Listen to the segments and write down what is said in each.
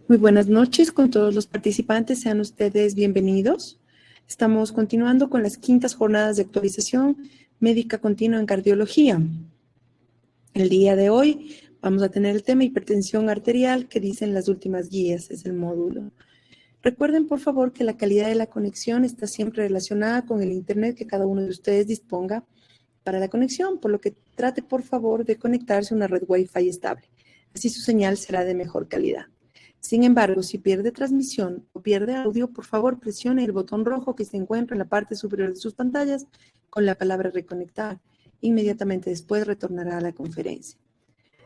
Muy buenas noches con todos los participantes, sean ustedes bienvenidos. Estamos continuando con las quintas jornadas de actualización médica continua en cardiología. El día de hoy vamos a tener el tema hipertensión arterial que dicen las últimas guías, es el módulo. Recuerden por favor que la calidad de la conexión está siempre relacionada con el internet que cada uno de ustedes disponga para la conexión, por lo que trate por favor de conectarse a una red Wi-Fi estable. Así su señal será de mejor calidad. Sin embargo, si pierde transmisión o pierde audio, por favor presione el botón rojo que se encuentra en la parte superior de sus pantallas con la palabra reconectar. Inmediatamente después retornará a la conferencia.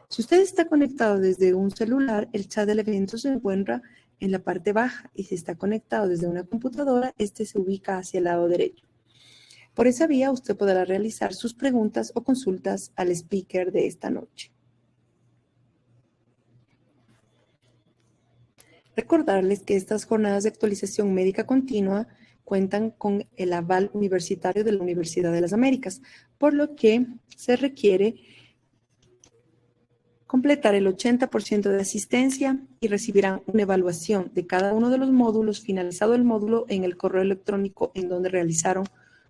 Si usted está conectado desde un celular, el chat del evento se encuentra en la parte baja y si está conectado desde una computadora, este se ubica hacia el lado derecho. Por esa vía, usted podrá realizar sus preguntas o consultas al speaker de esta noche. Recordarles que estas jornadas de actualización médica continua cuentan con el aval universitario de la Universidad de las Américas, por lo que se requiere completar el 80% de asistencia y recibirán una evaluación de cada uno de los módulos, finalizado el módulo en el correo electrónico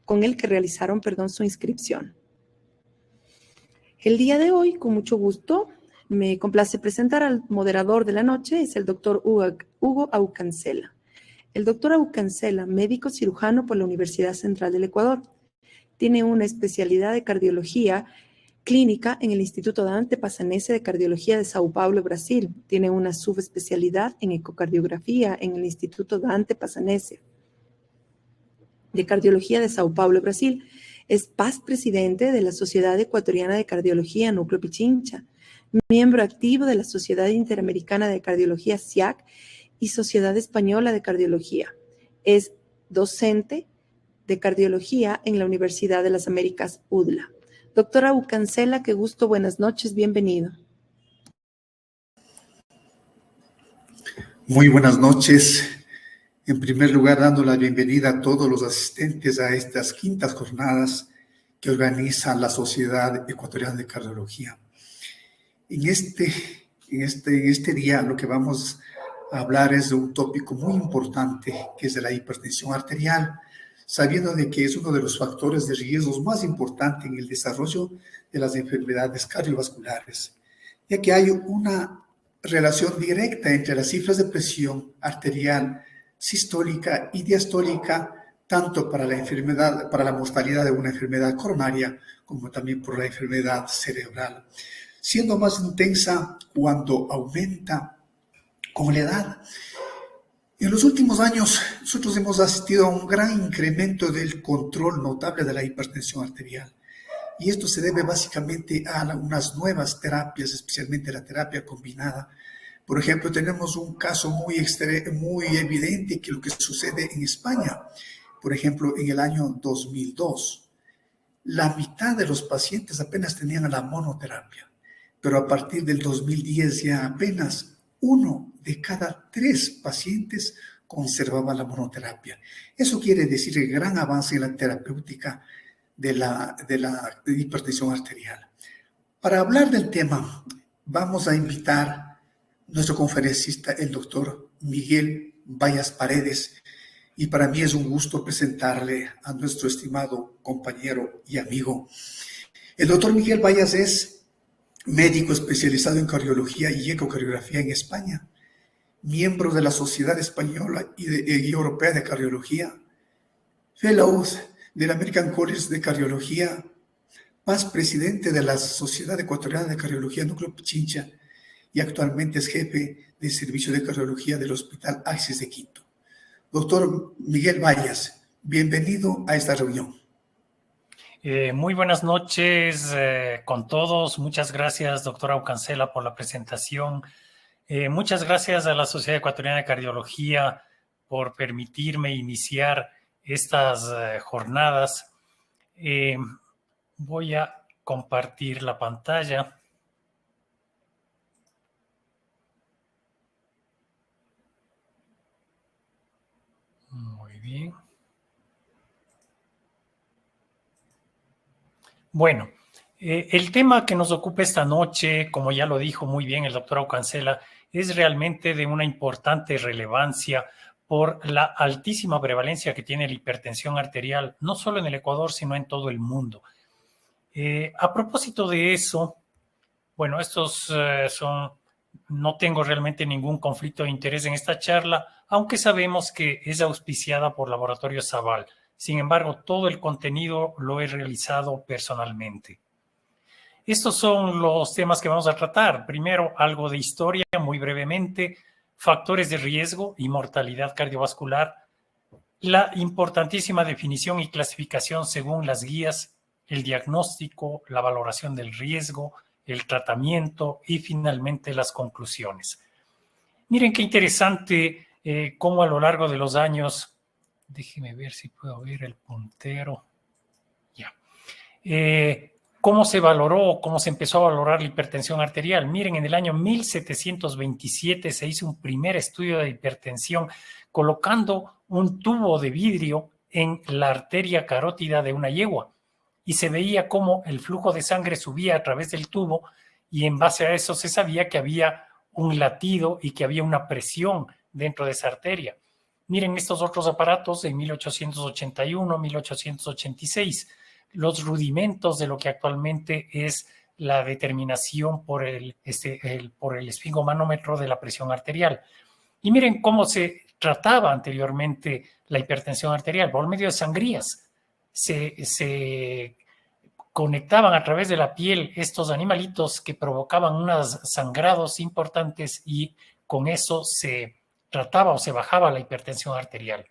con el que realizaron su inscripción. El día de hoy, con mucho gusto, me complace presentar al moderador de la noche, es el doctor Hugo Aucancela. El doctor Aucancela, médico cirujano por la Universidad Central del Ecuador, tiene una especialidad de cardiología clínica en el Instituto Dante Passanese de Cardiología de Sao Paulo, Brasil. Tiene una subespecialidad en ecocardiografía en el Instituto Dante Passanese de Cardiología de Sao Paulo, Brasil. Es past presidente de la Sociedad Ecuatoriana de Cardiología Núcleo Pichincha, miembro activo de la Sociedad Interamericana de Cardiología SIAC y Sociedad Española de Cardiología. Es docente de cardiología en la Universidad de las Américas, UDLA. Doctora Aucancela, qué gusto, buenas noches, bienvenido. Muy buenas noches. En primer lugar, dando la bienvenida a todos los asistentes a estas quintas jornadas que organiza la Sociedad Ecuatoriana de Cardiología. En este día lo que vamos a hablar es de un tópico muy importante, que es de la hipertensión arterial, sabiendo de que es uno de los factores de riesgos más importantes en el desarrollo de las enfermedades cardiovasculares, ya que hay una relación directa entre las cifras de presión arterial, sistólica y diastólica, tanto para la enfermedad, para la mortalidad de una enfermedad coronaria, como también por la enfermedad cerebral, siendo más intensa cuando aumenta con la edad. En los últimos años, nosotros hemos asistido a un gran incremento del control notable de la hipertensión arterial. Y esto se debe básicamente a unas nuevas terapias, especialmente la terapia combinada. Por ejemplo, tenemos un caso muy evidente que lo que sucede en España. Por ejemplo, en el año 2002, la mitad de los pacientes apenas tenían la monoterapia, pero a partir del 2010 ya apenas 1 de cada 3 pacientes conservaba la monoterapia. Eso quiere decir el gran avance en la terapéutica de la hipertensión arterial. Para hablar del tema, vamos a invitar a nuestro conferencista, el doctor Miguel Vallas Paredes, y para mí es un gusto presentarle a nuestro estimado compañero y amigo. El doctor Miguel Vallas es médico especializado en cardiología y ecocardiografía en España, miembro de la Sociedad Española y Europea de Cardiología, fellow del American College de Cardiología, past presidente de la Sociedad Ecuatoriana de Cardiología Núcleo Pichincha y actualmente es jefe de servicio de cardiología del Hospital Axis de Quito. Doctor Miguel Vallas, bienvenido a esta reunión. Muy buenas noches con todos. Muchas gracias, doctora Aucancela, por la presentación. Muchas gracias a la Sociedad Ecuatoriana de Cardiología por permitirme iniciar estas jornadas. Voy a compartir la pantalla. Muy bien. Bueno, El tema que nos ocupa esta noche, como ya lo dijo muy bien el doctor Aucancela, es realmente de una importante relevancia por la altísima prevalencia que tiene la hipertensión arterial, no solo en el Ecuador, sino en todo el mundo. A propósito de eso, bueno, no tengo realmente ningún conflicto de interés en esta charla, aunque sabemos que es auspiciada por Laboratorio Zaval. Sin embargo, todo el contenido lo he realizado personalmente. Estos son los temas que vamos a tratar. Primero, algo de historia, muy brevemente, factores de riesgo y mortalidad cardiovascular, la importantísima definición y clasificación según las guías, el diagnóstico, la valoración del riesgo, el tratamiento y finalmente las conclusiones. Miren qué interesante cómo a lo largo de los años, déjeme ver si puedo ver el puntero, ya, cómo se valoró, cómo se empezó a valorar la hipertensión arterial. Miren, en el año 1727 se hizo un primer estudio de hipertensión colocando un tubo de vidrio en la arteria carótida de una yegua y se veía cómo el flujo de sangre subía a través del tubo y en base a eso se sabía que había un latido y que había una presión dentro de esa arteria. Miren estos otros aparatos en 1881, 1886, los rudimentos de lo que actualmente es la determinación por el esfingomanómetro de la presión arterial. Y miren cómo se trataba anteriormente la hipertensión arterial, por medio de sangrías. Se conectaban a través de la piel estos animalitos que provocaban unos sangrados importantes y con eso se trataba o se bajaba la hipertensión arterial.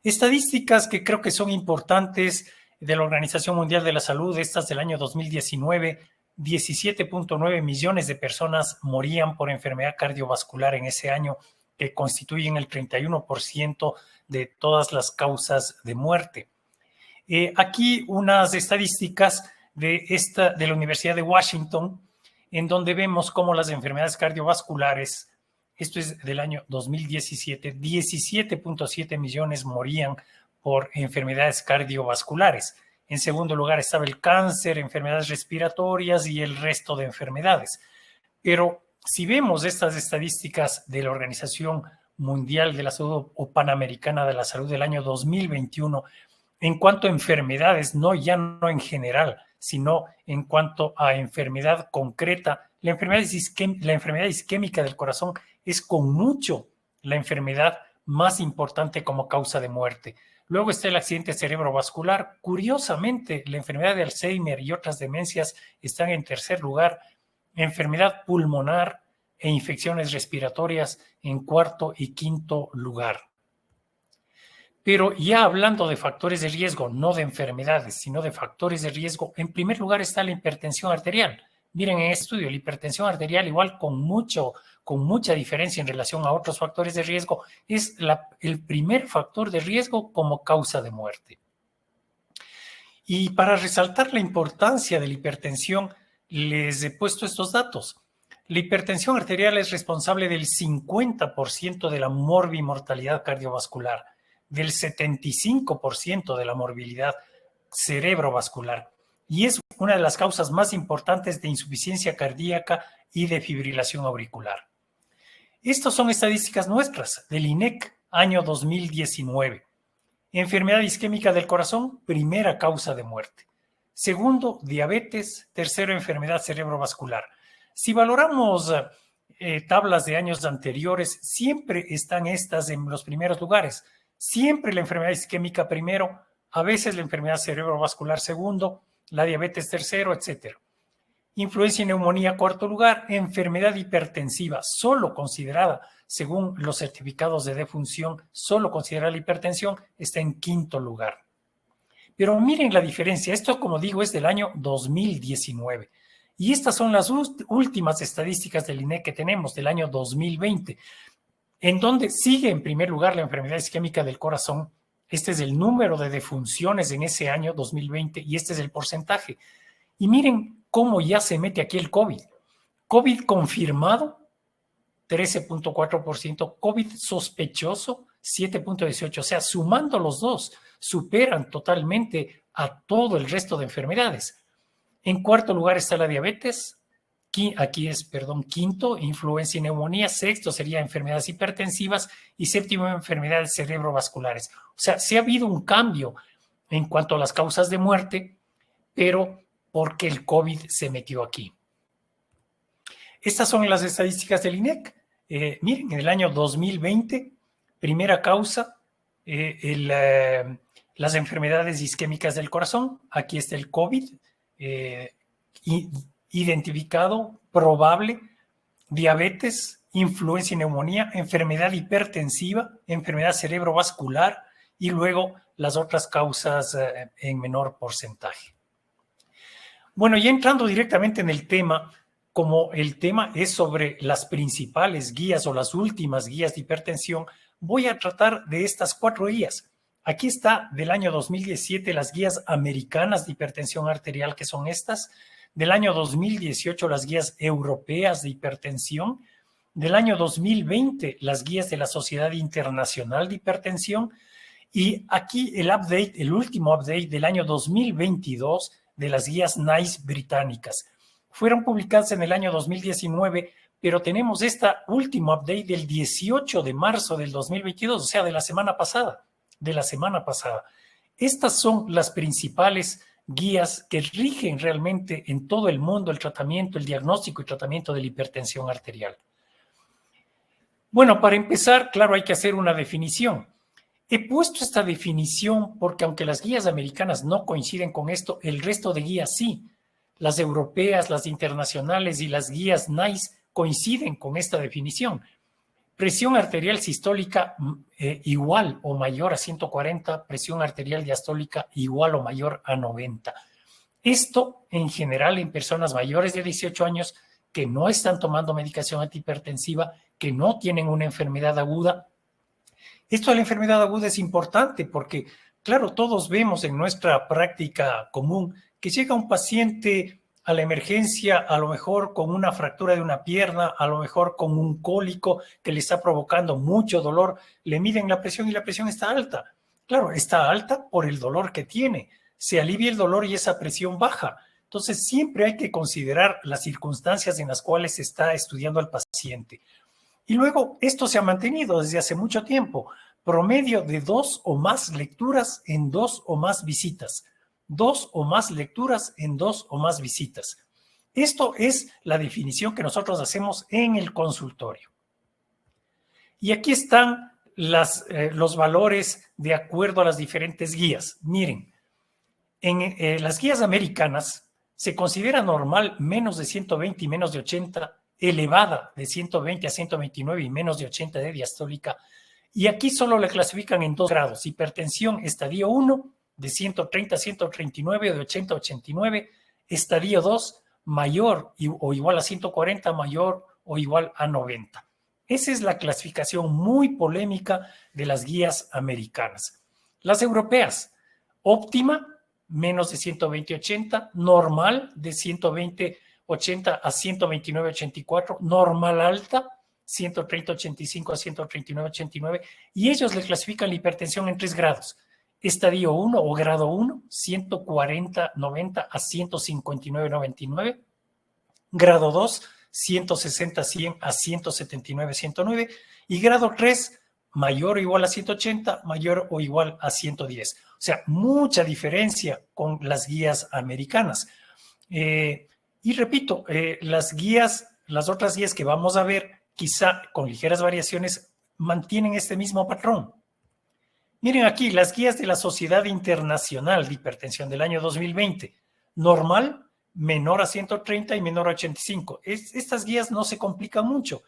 Estadísticas que creo que son importantes de la Organización Mundial de la Salud, estas del año 2019, 17.9 millones de personas morían por enfermedad cardiovascular en ese año, que constituyen el 31% de todas las causas de muerte. Aquí unas estadísticas de la Universidad de Washington, en donde vemos cómo las enfermedades cardiovasculares, esto es del año 2017, 17.7 millones morían por enfermedades cardiovasculares. En segundo lugar estaba el cáncer, enfermedades respiratorias y el resto de enfermedades. Pero si vemos estas estadísticas de la Organización Mundial de la Salud o Panamericana de la Salud del año 2021, en cuanto a enfermedades, ya no en general, sino en cuanto a enfermedad concreta, la enfermedad isquémica del corazón es con mucho la enfermedad más importante como causa de muerte. Luego está el accidente cerebrovascular. Curiosamente, la enfermedad de Alzheimer y otras demencias están en tercer lugar. Enfermedad pulmonar e infecciones respiratorias en cuarto y quinto lugar. Pero ya hablando de factores de riesgo, no de enfermedades, sino de factores de riesgo, en primer lugar está la hipertensión arterial. Miren en este estudio, la hipertensión arterial igual con mucha diferencia en relación a otros factores de riesgo, es el primer factor de riesgo como causa de muerte. Y para resaltar la importancia de la hipertensión, les he puesto estos datos. La hipertensión arterial es responsable del 50% de la morbimortalidad cardiovascular, del 75% de la morbilidad cerebrovascular y es una de las causas más importantes de insuficiencia cardíaca y de fibrilación auricular. Estas son estadísticas nuestras del INEC, año 2019. Enfermedad isquémica del corazón, primera causa de muerte. Segundo, diabetes. Tercero, enfermedad cerebrovascular. Si valoramos tablas de años anteriores, siempre están estas en los primeros lugares. Siempre la enfermedad isquémica primero, a veces la enfermedad cerebrovascular segundo, la diabetes tercero, etc. Influencia y neumonía cuarto lugar, enfermedad hipertensiva solo considerada, según los certificados de defunción, solo considerada la hipertensión, está en quinto lugar. Pero miren la diferencia, esto como digo es del año 2019 y estas son las últimas estadísticas del INEC que tenemos del año 2020. En donde sigue en primer lugar la enfermedad isquémica del corazón. Este es el número de defunciones en ese año 2020 y este es el porcentaje. Y miren cómo ya se mete aquí el COVID. COVID confirmado, 13.4%. COVID sospechoso, 7.18%. O sea, sumando los dos, superan totalmente a todo el resto de enfermedades. En cuarto lugar está la diabetes. Aquí es, quinto, influenza y neumonía. Sexto sería enfermedades hipertensivas. Y séptimo, enfermedades cerebrovasculares. O sea, sí ha habido un cambio en cuanto a las causas de muerte, pero porque el COVID se metió aquí. Estas son las estadísticas del INEC. Miren, en el año 2020, primera causa, las enfermedades isquémicas del corazón. Aquí está el COVID, identificado, probable, diabetes, influenza y neumonía, enfermedad hipertensiva, enfermedad cerebrovascular y luego las otras causas en menor porcentaje. Bueno, ya entrando directamente en el tema, como el tema es sobre las principales guías o las últimas guías de hipertensión, voy a tratar de estas 4 guías. Aquí está del año 2017 las guías americanas de hipertensión arterial, que son estas. Del año 2018 las guías europeas de hipertensión. Del año 2020 las guías de la Sociedad Internacional de Hipertensión. Y aquí el último update del año 2022 de las guías NICE británicas. Fueron publicadas en el año 2019, pero tenemos esta última update del 18 de marzo del 2022, o sea, de la semana pasada. Estas son las principales guías que rigen realmente en todo el mundo el tratamiento, el diagnóstico y tratamiento de la hipertensión arterial. Bueno, para empezar, claro, hay que hacer una definición. He puesto esta definición porque aunque las guías americanas no coinciden con esto, el resto de guías sí. Las europeas, las internacionales y las guías NICE coinciden con esta definición. Presión arterial sistólica igual o mayor a 140, presión arterial diastólica igual o mayor a 90. Esto en general en personas mayores de 18 años que no están tomando medicación antihipertensiva, que no tienen una enfermedad aguda. Esto de la enfermedad aguda es importante porque, claro, todos vemos en nuestra práctica común que llega un paciente a la emergencia, a lo mejor con una fractura de una pierna, a lo mejor con un cólico que le está provocando mucho dolor, le miden la presión y la presión está alta. Claro, está alta por el dolor que tiene. Se alivia el dolor y esa presión baja. Entonces, siempre hay que considerar las circunstancias en las cuales se está estudiando al paciente. Y luego, esto se ha mantenido desde hace mucho tiempo. Promedio de 2 o más lecturas en 2 o más visitas. 2 o más lecturas en 2 o más visitas. Esto es la definición que nosotros hacemos en el consultorio. Y aquí están los valores de acuerdo a las diferentes guías. Miren, en las guías americanas se considera normal menos de 120 y menos de 80, elevada de 120 a 129 y menos de 80 de diastólica. Y aquí solo la clasifican en 2 grados. Hipertensión estadio 1, de 130 a 139 o de 80 a 89. Estadio 2, mayor o igual a 140, mayor o igual a 90. Esa es la clasificación muy polémica de las guías americanas. Las europeas, óptima, menos de 120-80, normal, de 120-80 a 129-84, normal alta, 130-85 a 139-89, y ellos le clasifican la hipertensión en 3 grados. Estadio 1 o grado 1, 140-90 a 159-99. Grado 2, 160-100 a 179-109. Y grado 3, mayor o igual a 180, mayor o igual a 110. O sea, mucha diferencia con las guías americanas. Y repito, las otras guías que vamos a ver, quizá con ligeras variaciones, mantienen este mismo patrón. Miren aquí, las guías de la Sociedad Internacional de Hipertensión del año 2020. Normal, menor a 130 y menor a 85. Estas guías no se complican mucho.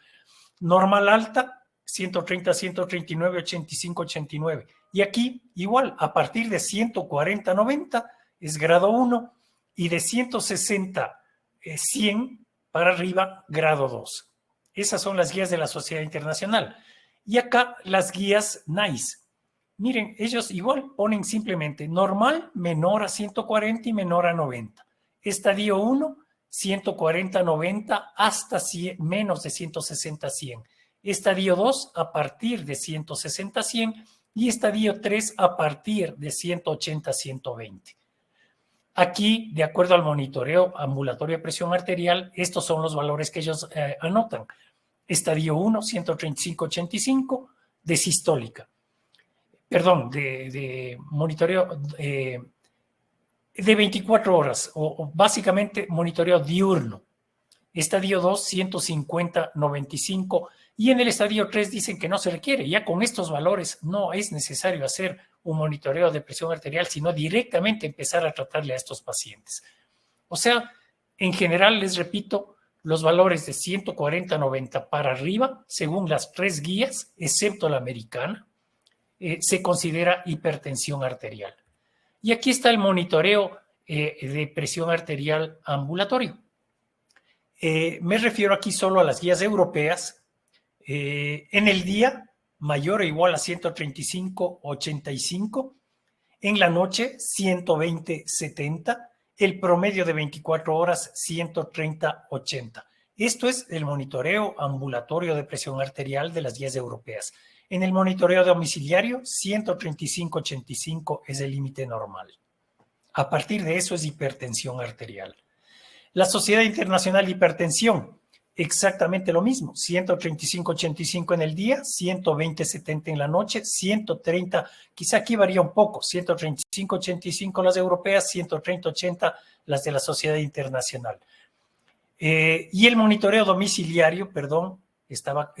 Normal alta, 130, 139, 85, 89. Y aquí, igual, a partir de 140, 90 es grado 1 y de 160, 100 para arriba, grado 2. Esas son las guías de la Sociedad Internacional. Y acá las guías NICE. Miren, ellos igual ponen simplemente normal, menor a 140 y menor a 90. Estadio 1, 140, 90 hasta 100, menos de 160, 100. Estadio 2 a partir de 160, 100 y estadio 3 a partir de 180, 120. Aquí, de acuerdo al monitoreo ambulatorio de presión arterial, estos son los valores que ellos anotan. Estadio 1, 135/85 de sistólica. Perdón, de monitoreo de 24 horas, o básicamente monitoreo diurno. Estadio 2, 150/95, y en el estadio 3 dicen que no se requiere. Ya con estos valores no es necesario hacer un monitoreo de presión arterial, sino directamente empezar a tratarle a estos pacientes. O sea, en general, les repito, los valores de 140/90 para arriba, según las 3 guías, excepto la americana, se considera hipertensión arterial. Y aquí está el monitoreo de presión arterial ambulatorio. Me refiero aquí solo a las guías europeas. En el día, mayor o igual a 135/85. En la noche, 120/70. El promedio de 24 horas, 130/80. Esto es el monitoreo ambulatorio de presión arterial de las guías europeas. En el monitoreo domiciliario, 135/85 es el límite normal. A partir de eso es hipertensión arterial. La Sociedad Internacional de Hipertensión, exactamente lo mismo, 135/85 en el día, 120/70 en la noche, 130, quizá aquí varía un poco, 135/85 las europeas, 130/80 las de la Sociedad Internacional. Y el monitoreo domiciliario, perdón, estaba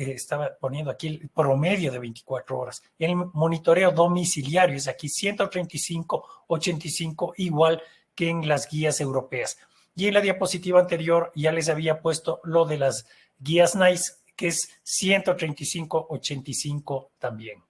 poniendo aquí el promedio de 24 horas. El monitoreo domiciliario es aquí 135/85, igual que en las guías europeas. Y en la diapositiva anterior ya les había puesto lo de las guías NICE, que es 135/85 también.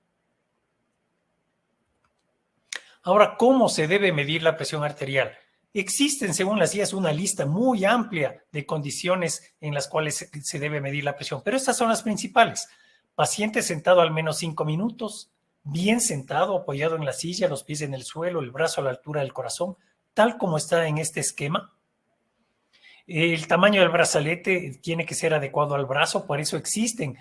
Ahora, ¿cómo se debe medir la presión arterial? Existen, según las guías, una lista muy amplia de condiciones en las cuales se debe medir la presión, pero estas son las principales. Paciente sentado al menos 5 minutos, bien sentado, apoyado en la silla, los pies en el suelo, el brazo a la altura del corazón, tal como está en este esquema. El tamaño del brazalete tiene que ser adecuado al brazo, por eso existen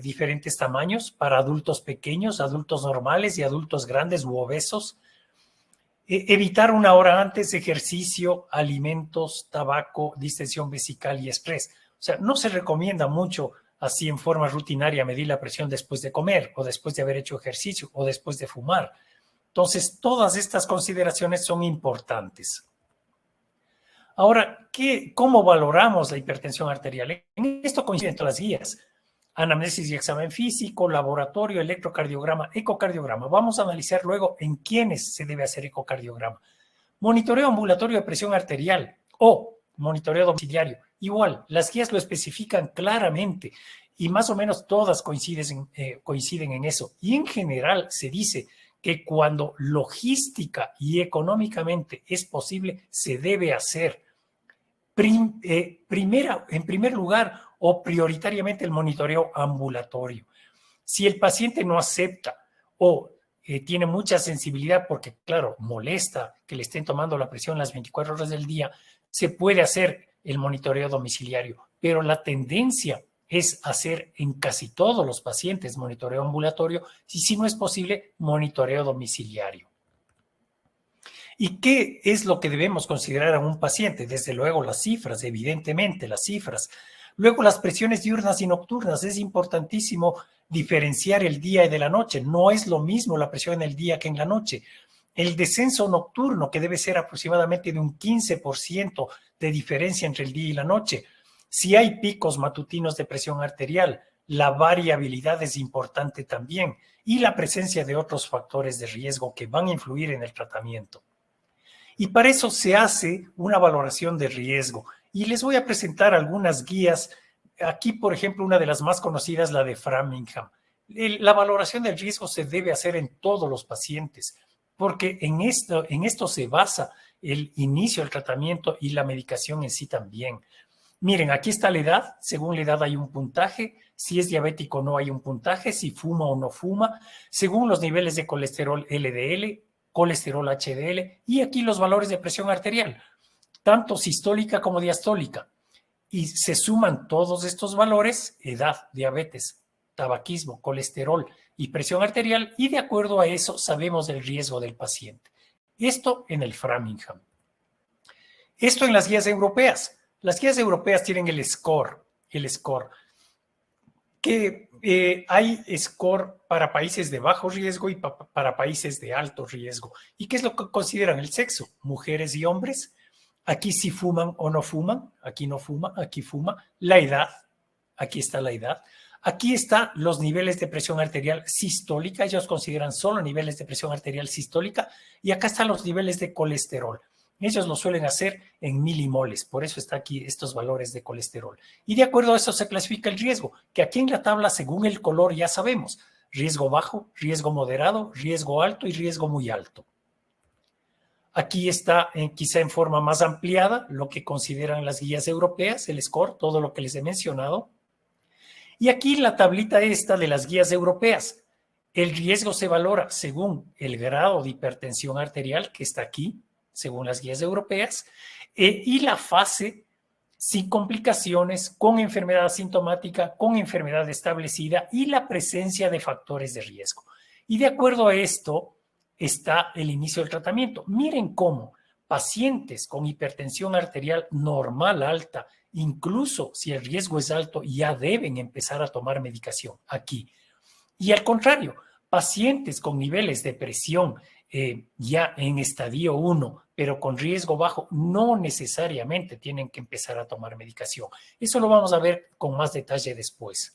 diferentes tamaños para adultos pequeños, adultos normales y adultos grandes u obesos. Evitar 1 hora antes ejercicio, alimentos, tabaco, distensión vesical y estrés. O sea, no se recomienda mucho así en forma rutinaria medir la presión después de comer o después de haber hecho ejercicio o después de fumar. Entonces, todas estas consideraciones son importantes. Ahora, ¿cómo valoramos la hipertensión arterial? En esto coinciden todas las guías. Anamnesis y examen físico, laboratorio, electrocardiograma, ecocardiograma. Vamos a analizar luego en quiénes se debe hacer ecocardiograma. Monitoreo ambulatorio de presión arterial o monitoreo domiciliario. Igual, las guías lo especifican claramente y más o menos todas coinciden en eso. Y en general se dice que cuando logística y económicamente es posible, se debe hacer en primer lugar o prioritariamente el monitoreo ambulatorio. Si el paciente no acepta o tiene mucha sensibilidad porque, claro, molesta que le estén tomando la presión las 24 horas del día, se puede hacer el monitoreo domiciliario, pero la tendencia es hacer en casi todos los pacientes monitoreo ambulatorio y, si no es posible, monitoreo domiciliario. ¿Y qué es lo que debemos considerar a un paciente? Desde luego las cifras, evidentemente las cifras. Luego las presiones diurnas y nocturnas. Es importantísimo diferenciar el día y de la noche. No es lo mismo la presión en el día que en la noche. El descenso nocturno, que debe ser aproximadamente de un 15% de diferencia entre el día y la noche. Si hay picos matutinos de presión arterial, la variabilidad es importante también y la presencia de otros factores de riesgo que van a influir en el tratamiento. Y para eso se hace una valoración de riesgo. Y les voy a presentar algunas guías. Aquí, por ejemplo, una de las más conocidas, la de Framingham. La valoración del riesgo se debe hacer en todos los pacientes, porque en esto se basa el inicio del tratamiento y la medicación en sí también. Miren, aquí está la edad. Según la edad hay un puntaje. Si es diabético no hay un puntaje. Si fuma o no fuma. Según los niveles de colesterol LDL, colesterol HDL y aquí los valores de presión arterial, tanto sistólica como diastólica. Y se suman todos estos valores, edad, diabetes, tabaquismo, colesterol y presión arterial, y de acuerdo a eso sabemos del riesgo del paciente. Esto en el Framingham. Esto en las guías europeas. Las guías europeas tienen el score, que hay score para países de bajo riesgo y para países de alto riesgo. ¿Y qué es lo que consideran? El sexo, mujeres y hombres. Aquí sí fuman o no fuman, aquí no fuma, aquí fuma. La edad, aquí está la edad. Aquí están los niveles de presión arterial sistólica, ellos consideran solo niveles de presión arterial sistólica, y acá están los niveles de colesterol. Ellos lo suelen hacer en milimoles, por eso está aquí estos valores de colesterol. Y de acuerdo a eso se clasifica el riesgo, que aquí en la tabla, según el color, ya sabemos: riesgo bajo, riesgo moderado, riesgo alto y riesgo muy alto. Aquí está quizá en forma más ampliada lo que consideran las guías europeas, el score, todo lo que les he mencionado. Y aquí la tablita esta de las guías europeas. El riesgo se valora según el grado de hipertensión arterial, que está aquí, según las guías europeas, y la fase sin complicaciones, con enfermedad asintomática, con enfermedad establecida y la presencia de factores de riesgo. Y de acuerdo a esto está el inicio del tratamiento. Miren cómo pacientes con hipertensión arterial normal alta, incluso si el riesgo es alto, ya deben empezar a tomar medicación aquí. Y al contrario, pacientes con niveles de presión ya en estadio 1, pero con riesgo bajo, no necesariamente tienen que empezar a tomar medicación. Eso lo vamos a ver con más detalle después.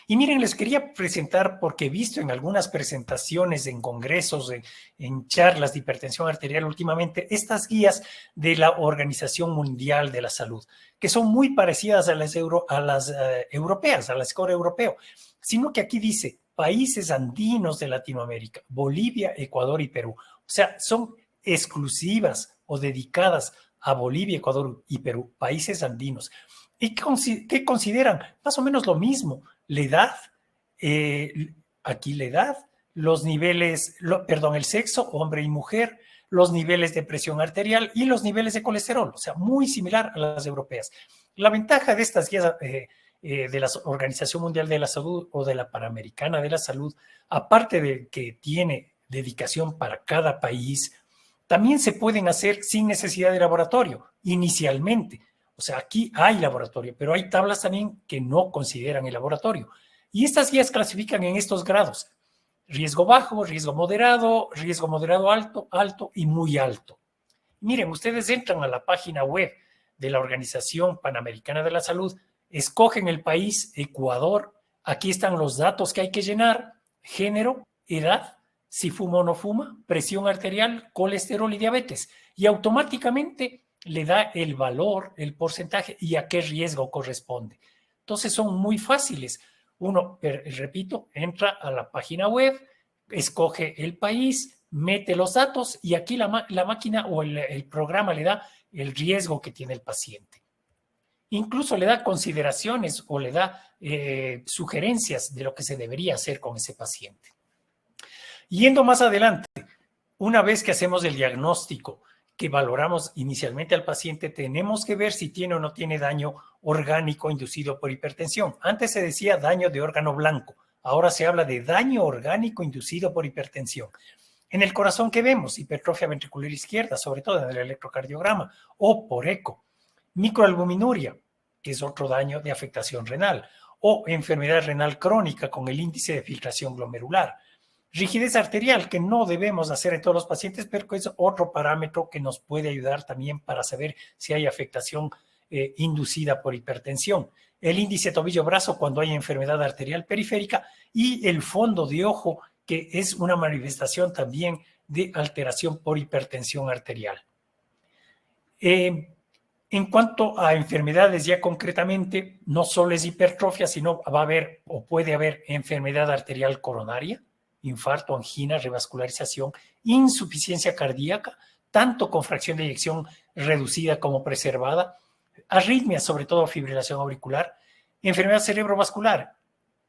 Y miren, les quería presentar, porque he visto en algunas presentaciones, en congresos, en charlas de hipertensión arterial últimamente, estas guías de la Organización Mundial de la Salud, que son muy parecidas a las europeas, a la score europeo, sino que aquí dice países andinos de Latinoamérica, Bolivia, Ecuador y Perú. O sea, son exclusivas o dedicadas a Bolivia, Ecuador y Perú, países andinos. ¿Y qué consideran? Más o menos lo mismo. La edad, aquí la edad, los niveles, el sexo, hombre y mujer, los niveles de presión arterial y los niveles de colesterol, o sea, muy similar a las europeas. La ventaja de estas guías de la Organización Mundial de la Salud o de la Panamericana de la Salud, aparte de que tiene dedicación para cada país, también se pueden hacer sin necesidad de laboratorio, inicialmente. O sea, aquí hay laboratorio, pero hay tablas también que no consideran el laboratorio. Y estas guías clasifican en estos grados: riesgo bajo, riesgo moderado alto, alto y muy alto. Miren, ustedes entran a la página web de la Organización Panamericana de la Salud, escogen el país, Ecuador, aquí están los datos que hay que llenar: género, edad, si fuma o no fuma, presión arterial, colesterol y diabetes. Y automáticamente le da el valor, el porcentaje y a qué riesgo corresponde. Entonces son muy fáciles. Uno, repito, entra a la página web, escoge el país, mete los datos y aquí la máquina o el programa le da el riesgo que tiene el paciente. Incluso le da consideraciones o le da sugerencias de lo que se debería hacer con ese paciente. Yendo más adelante, una vez que hacemos el diagnóstico, que valoramos inicialmente al paciente, tenemos que ver si tiene o no tiene daño orgánico inducido por hipertensión. Antes se decía daño de órgano blanco, ahora se habla de daño orgánico inducido por hipertensión. En el corazón, ¿qué vemos? Hipertrofia ventricular izquierda, sobre todo en el electrocardiograma, o por eco. Microalbuminuria, que es otro daño de afectación renal, o enfermedad renal crónica con el índice de filtración glomerular. Rigidez arterial, que no debemos hacer en todos los pacientes, pero que es otro parámetro que nos puede ayudar también para saber si hay afectación inducida por hipertensión. El índice tobillo-brazo cuando hay enfermedad arterial periférica y el fondo de ojo, que es una manifestación también de alteración por hipertensión arterial. En cuanto a enfermedades ya concretamente, no solo es hipertrofia, sino va a haber o puede haber enfermedad arterial coronaria, infarto, angina, revascularización, insuficiencia cardíaca, tanto con fracción de eyección reducida como preservada, arritmias, sobre todo fibrilación auricular, enfermedad cerebrovascular,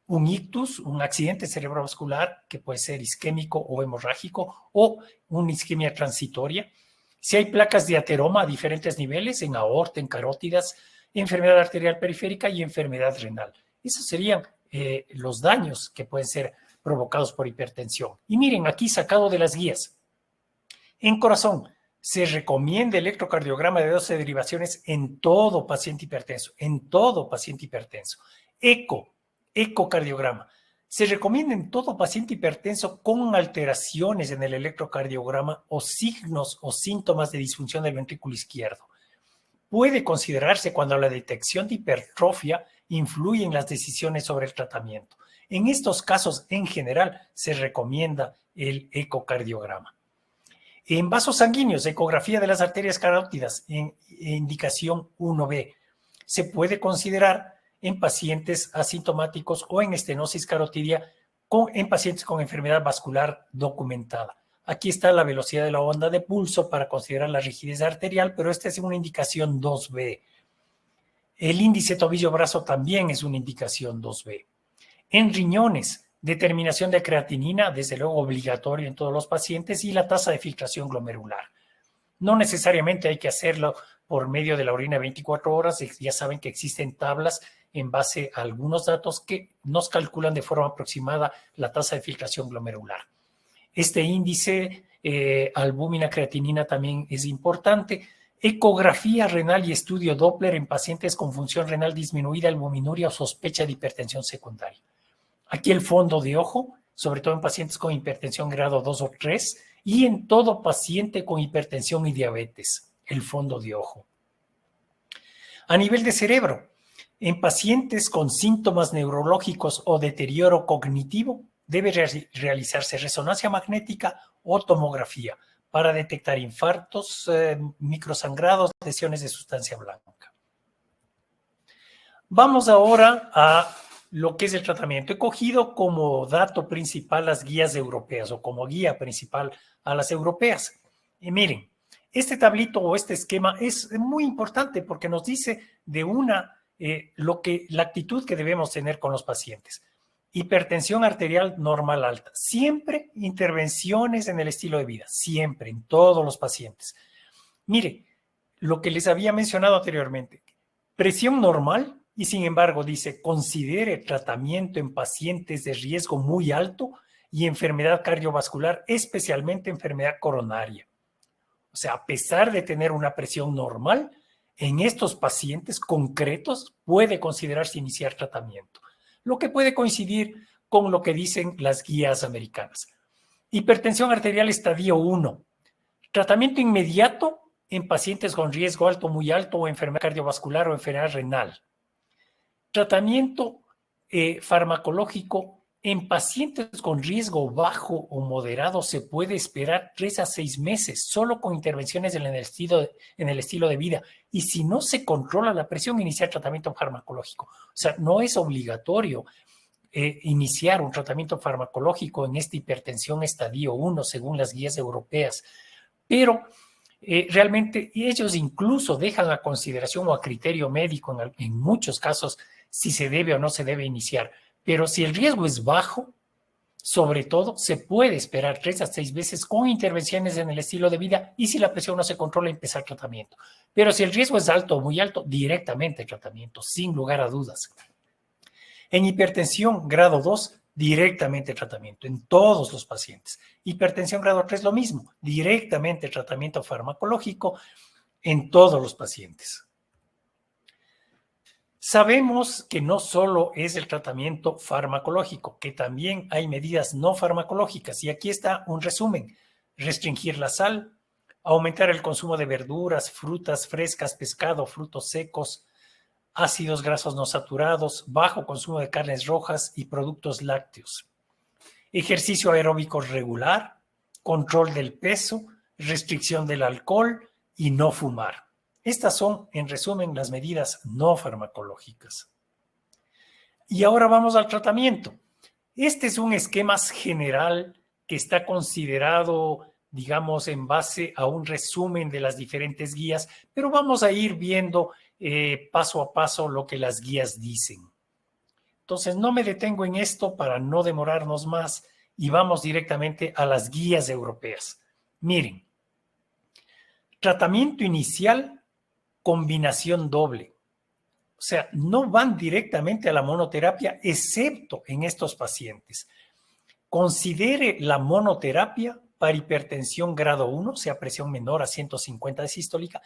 un ictus, un accidente cerebrovascular que puede ser isquémico o hemorrágico o una isquemia transitoria. Si hay placas de ateroma a diferentes niveles, en aorta, en carótidas, enfermedad arterial periférica y enfermedad renal. Esos serían los daños que pueden ser provocados por hipertensión. Y miren, aquí sacado de las guías. En corazón, Se recomienda electrocardiograma de 12 derivaciones en todo paciente hipertenso, en todo paciente hipertenso. Ecocardiograma. Se recomienda en todo paciente hipertenso con alteraciones en el electrocardiograma o signos o síntomas de disfunción del ventrículo izquierdo. Puede considerarse cuando la detección de hipertrofia influye en las decisiones sobre el tratamiento. En estos casos, en general, se recomienda el ecocardiograma. En vasos sanguíneos, ecografía de las arterias carótidas, en indicación 1B. Se puede considerar en pacientes asintomáticos o en estenosis carotidia en pacientes con enfermedad vascular documentada. Aquí está la velocidad de la onda de pulso para considerar la rigidez arterial, pero esta es una indicación 2B. El índice tobillo-brazo también es una indicación 2B. En riñones, determinación de creatinina, desde luego obligatorio en todos los pacientes, y la tasa de filtración glomerular. No necesariamente hay que hacerlo por medio de la orina 24 horas, ya saben que existen tablas en base a algunos datos que nos calculan de forma aproximada la tasa de filtración glomerular. Este índice, albúmina, creatinina también es importante. Ecografía renal y estudio Doppler en pacientes con función renal disminuida, albuminuria o sospecha de hipertensión secundaria. Aquí el fondo de ojo, sobre todo en pacientes con hipertensión grado 2 o 3 y en todo paciente con hipertensión y diabetes, el fondo de ojo. A nivel de cerebro, en pacientes con síntomas neurológicos o deterioro cognitivo, debe realizarse resonancia magnética o tomografía para detectar infartos, microsangrados, lesiones de sustancia blanca. Vamos ahora a lo que es el tratamiento. He cogido como dato principal las guías europeas o como guía principal a las europeas. Y miren, este tablito o este esquema es muy importante porque nos dice de la actitud que debemos tener con los pacientes. Hipertensión arterial normal alta. Siempre intervenciones en el estilo de vida. Siempre, en todos los pacientes. Mire, lo que les había mencionado anteriormente. Presión normal. Y sin embargo, dice, considere tratamiento en pacientes de riesgo muy alto y enfermedad cardiovascular, especialmente enfermedad coronaria. O sea, a pesar de tener una presión normal, en estos pacientes concretos puede considerarse iniciar tratamiento, lo que puede coincidir con lo que dicen las guías americanas. Hipertensión arterial estadio 1. Tratamiento inmediato en pacientes con riesgo alto, muy alto o enfermedad cardiovascular o enfermedad renal. Tratamiento farmacológico en pacientes con riesgo bajo o moderado se puede esperar 3 a 6 meses solo con intervenciones en el estilo de vida. Y si no se controla la presión, iniciar tratamiento farmacológico. O sea, no es obligatorio iniciar un tratamiento farmacológico en esta hipertensión estadio 1 según las guías europeas. Pero realmente ellos incluso dejan a consideración o a criterio médico en muchos casos si se debe o no se debe iniciar. Pero si el riesgo es bajo, sobre todo, se puede esperar 3 a 6 veces con intervenciones en el estilo de vida y si la presión no se controla, empezar tratamiento. Pero si el riesgo es alto o muy alto, directamente tratamiento, sin lugar a dudas. En hipertensión grado 2, directamente tratamiento en todos los pacientes. Hipertensión grado 3, lo mismo, directamente tratamiento farmacológico en todos los pacientes. Sabemos que no solo es el tratamiento farmacológico, que también hay medidas no farmacológicas. Y aquí está un resumen. Restringir la sal, aumentar el consumo de verduras, frutas frescas, pescado, frutos secos, ácidos grasos no saturados, bajo consumo de carnes rojas y productos lácteos. Ejercicio aeróbico regular, control del peso, restricción del alcohol y no fumar. Estas son, en resumen, las medidas no farmacológicas. Y ahora vamos al tratamiento. Este es un esquema general que está considerado, digamos, en base a un resumen de las diferentes guías, pero vamos a ir viendo paso a paso lo que las guías dicen. Entonces, no me detengo en esto para no demorarnos más y vamos directamente a las guías europeas. Miren, tratamiento inicial, combinación doble. O sea, no van directamente a la monoterapia, excepto en estos pacientes. Considere la monoterapia para hipertensión grado 1, o sea, presión menor a 150 de sistólica.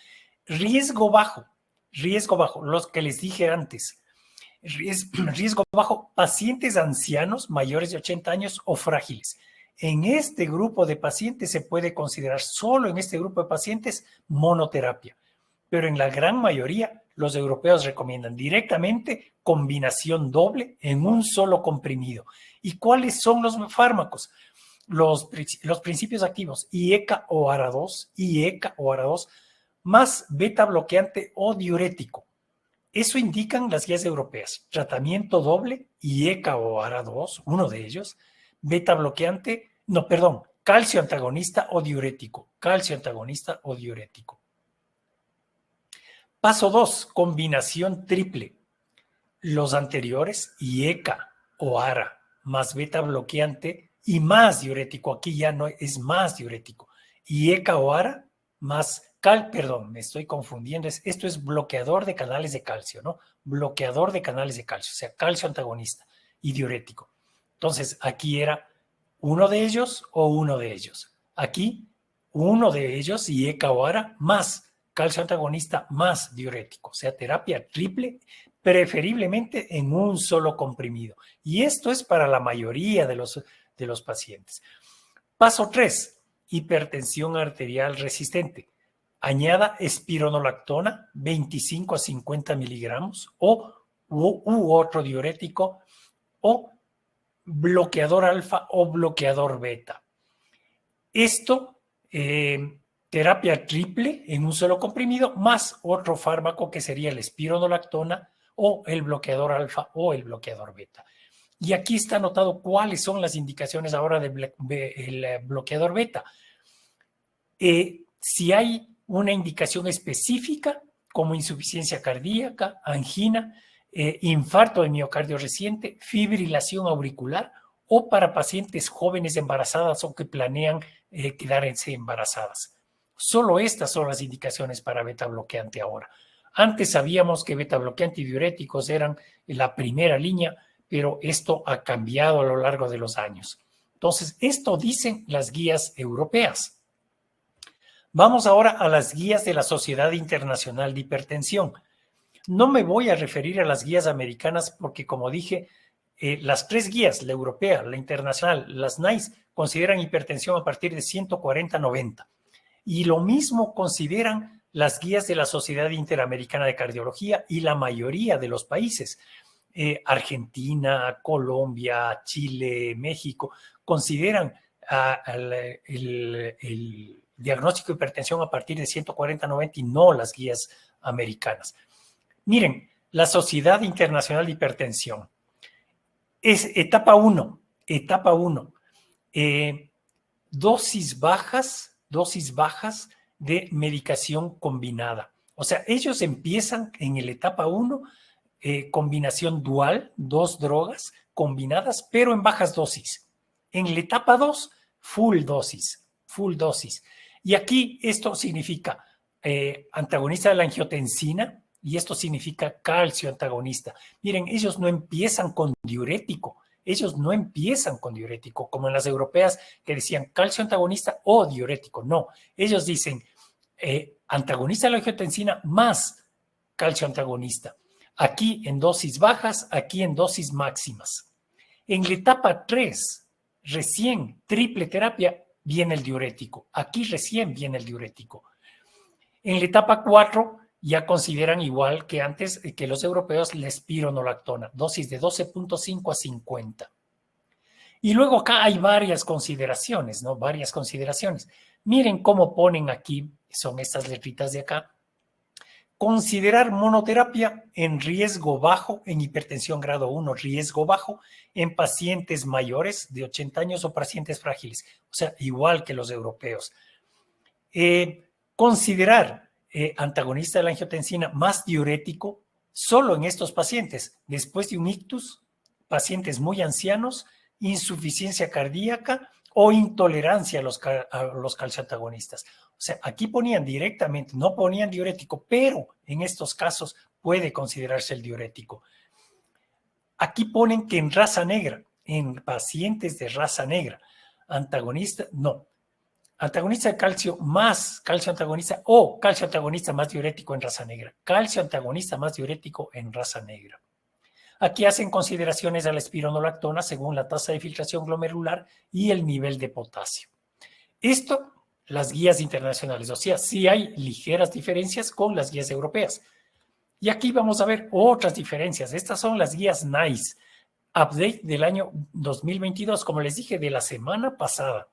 Riesgo bajo, los que les dije antes. Riesgo bajo, pacientes ancianos mayores de 80 años o frágiles. En este grupo de pacientes se puede considerar, solo en este grupo de pacientes, monoterapia. Pero en la gran mayoría, los europeos recomiendan directamente combinación doble en un solo comprimido. ¿Y cuáles son los fármacos? Los principios activos, IECA o ARA2, más beta bloqueante o diurético. Eso indican las guías europeas. Tratamiento doble, IECA o ARA2, uno de ellos, beta bloqueante, calcio antagonista o diurético. Paso 2, combinación triple. Los anteriores, IECA o ARA, más beta bloqueante y más diurético. Aquí ya no es más diurético. IECA o ARA, más me estoy confundiendo. Esto es bloqueador de canales de calcio, ¿no? Bloqueador de canales de calcio, o sea, calcio antagonista y diurético. Entonces, aquí era uno de ellos o uno de ellos. Aquí, uno de ellos, IECA o ARA, más calcio antagonista, más diurético. O sea, terapia triple, preferiblemente en un solo comprimido. Y esto es para la mayoría de los pacientes. Paso 3, hipertensión arterial resistente. Añada espironolactona, 25 a 50 miligramos, u otro diurético, o bloqueador alfa o bloqueador beta. Esto, terapia triple en un solo comprimido, más otro fármaco que sería el espironolactona o el bloqueador alfa o el bloqueador beta. Y aquí está anotado cuáles son las indicaciones ahora del bloqueador beta. Si hay una indicación específica como insuficiencia cardíaca, angina, infarto de miocardio reciente, fibrilación auricular o para pacientes jóvenes embarazadas o que planean quedarse embarazadas. Solo estas son las indicaciones para beta bloqueante ahora. Antes sabíamos que beta bloqueante y diuréticos eran la primera línea, pero esto ha cambiado a lo largo de los años. Entonces, esto dicen las guías europeas. Vamos ahora a las guías de la Sociedad Internacional de Hipertensión. No me voy a referir a las guías americanas porque, como dije, las tres guías, la europea, la internacional, las NICE, consideran hipertensión a partir de 140-90. Y lo mismo consideran las guías de la Sociedad Interamericana de Cardiología y la mayoría de los países. Argentina, Colombia, Chile, México, consideran el diagnóstico de hipertensión a partir de 140-90 y no las guías americanas. Miren, la Sociedad Internacional de Hipertensión es etapa 1, dosis bajas de medicación combinada. O sea, ellos empiezan en la etapa 1, combinación dual, 2 drogas combinadas, pero en bajas dosis. En la etapa 2, full dosis. Y aquí esto significa antagonista de la angiotensina y esto significa calcio antagonista. Miren, ellos no empiezan con diurético, como en las europeas que decían calcio antagonista o diurético. No, ellos dicen antagonista de la angiotensina más calcio antagonista. Aquí en dosis bajas, aquí en dosis máximas. En la etapa 3, recién triple terapia, viene el diurético. Aquí recién viene el diurético. En la etapa 4 ya consideran igual que antes que los europeos la espironolactona, dosis de 12.5 a 50. Y luego acá hay varias consideraciones, ¿no? Miren cómo ponen aquí, son estas letritas de acá. Considerar monoterapia en riesgo bajo, en hipertensión grado 1, riesgo bajo, en pacientes mayores de 80 años o pacientes frágiles. O sea, igual que los europeos. Considerar antagonista de la angiotensina más diurético solo en estos pacientes, después de un ictus, pacientes muy ancianos, insuficiencia cardíaca o intolerancia a los calcioantagonistas. O sea, aquí ponían directamente, no ponían diurético, pero en estos casos puede considerarse el diurético. Aquí ponen que en raza negra, en pacientes de raza negra, antagonista, no. antagonista de calcio más calcio antagonista o calcio antagonista más diurético en raza negra. Calcio antagonista más diurético en raza negra. Aquí hacen consideraciones a la espironolactona según la tasa de filtración glomerular y el nivel de potasio. Esto, las guías internacionales, o sea, sí hay ligeras diferencias con las guías europeas. Y aquí vamos a ver otras diferencias. Estas son las guías NICE, update del año 2022, como les dije, de la semana pasada.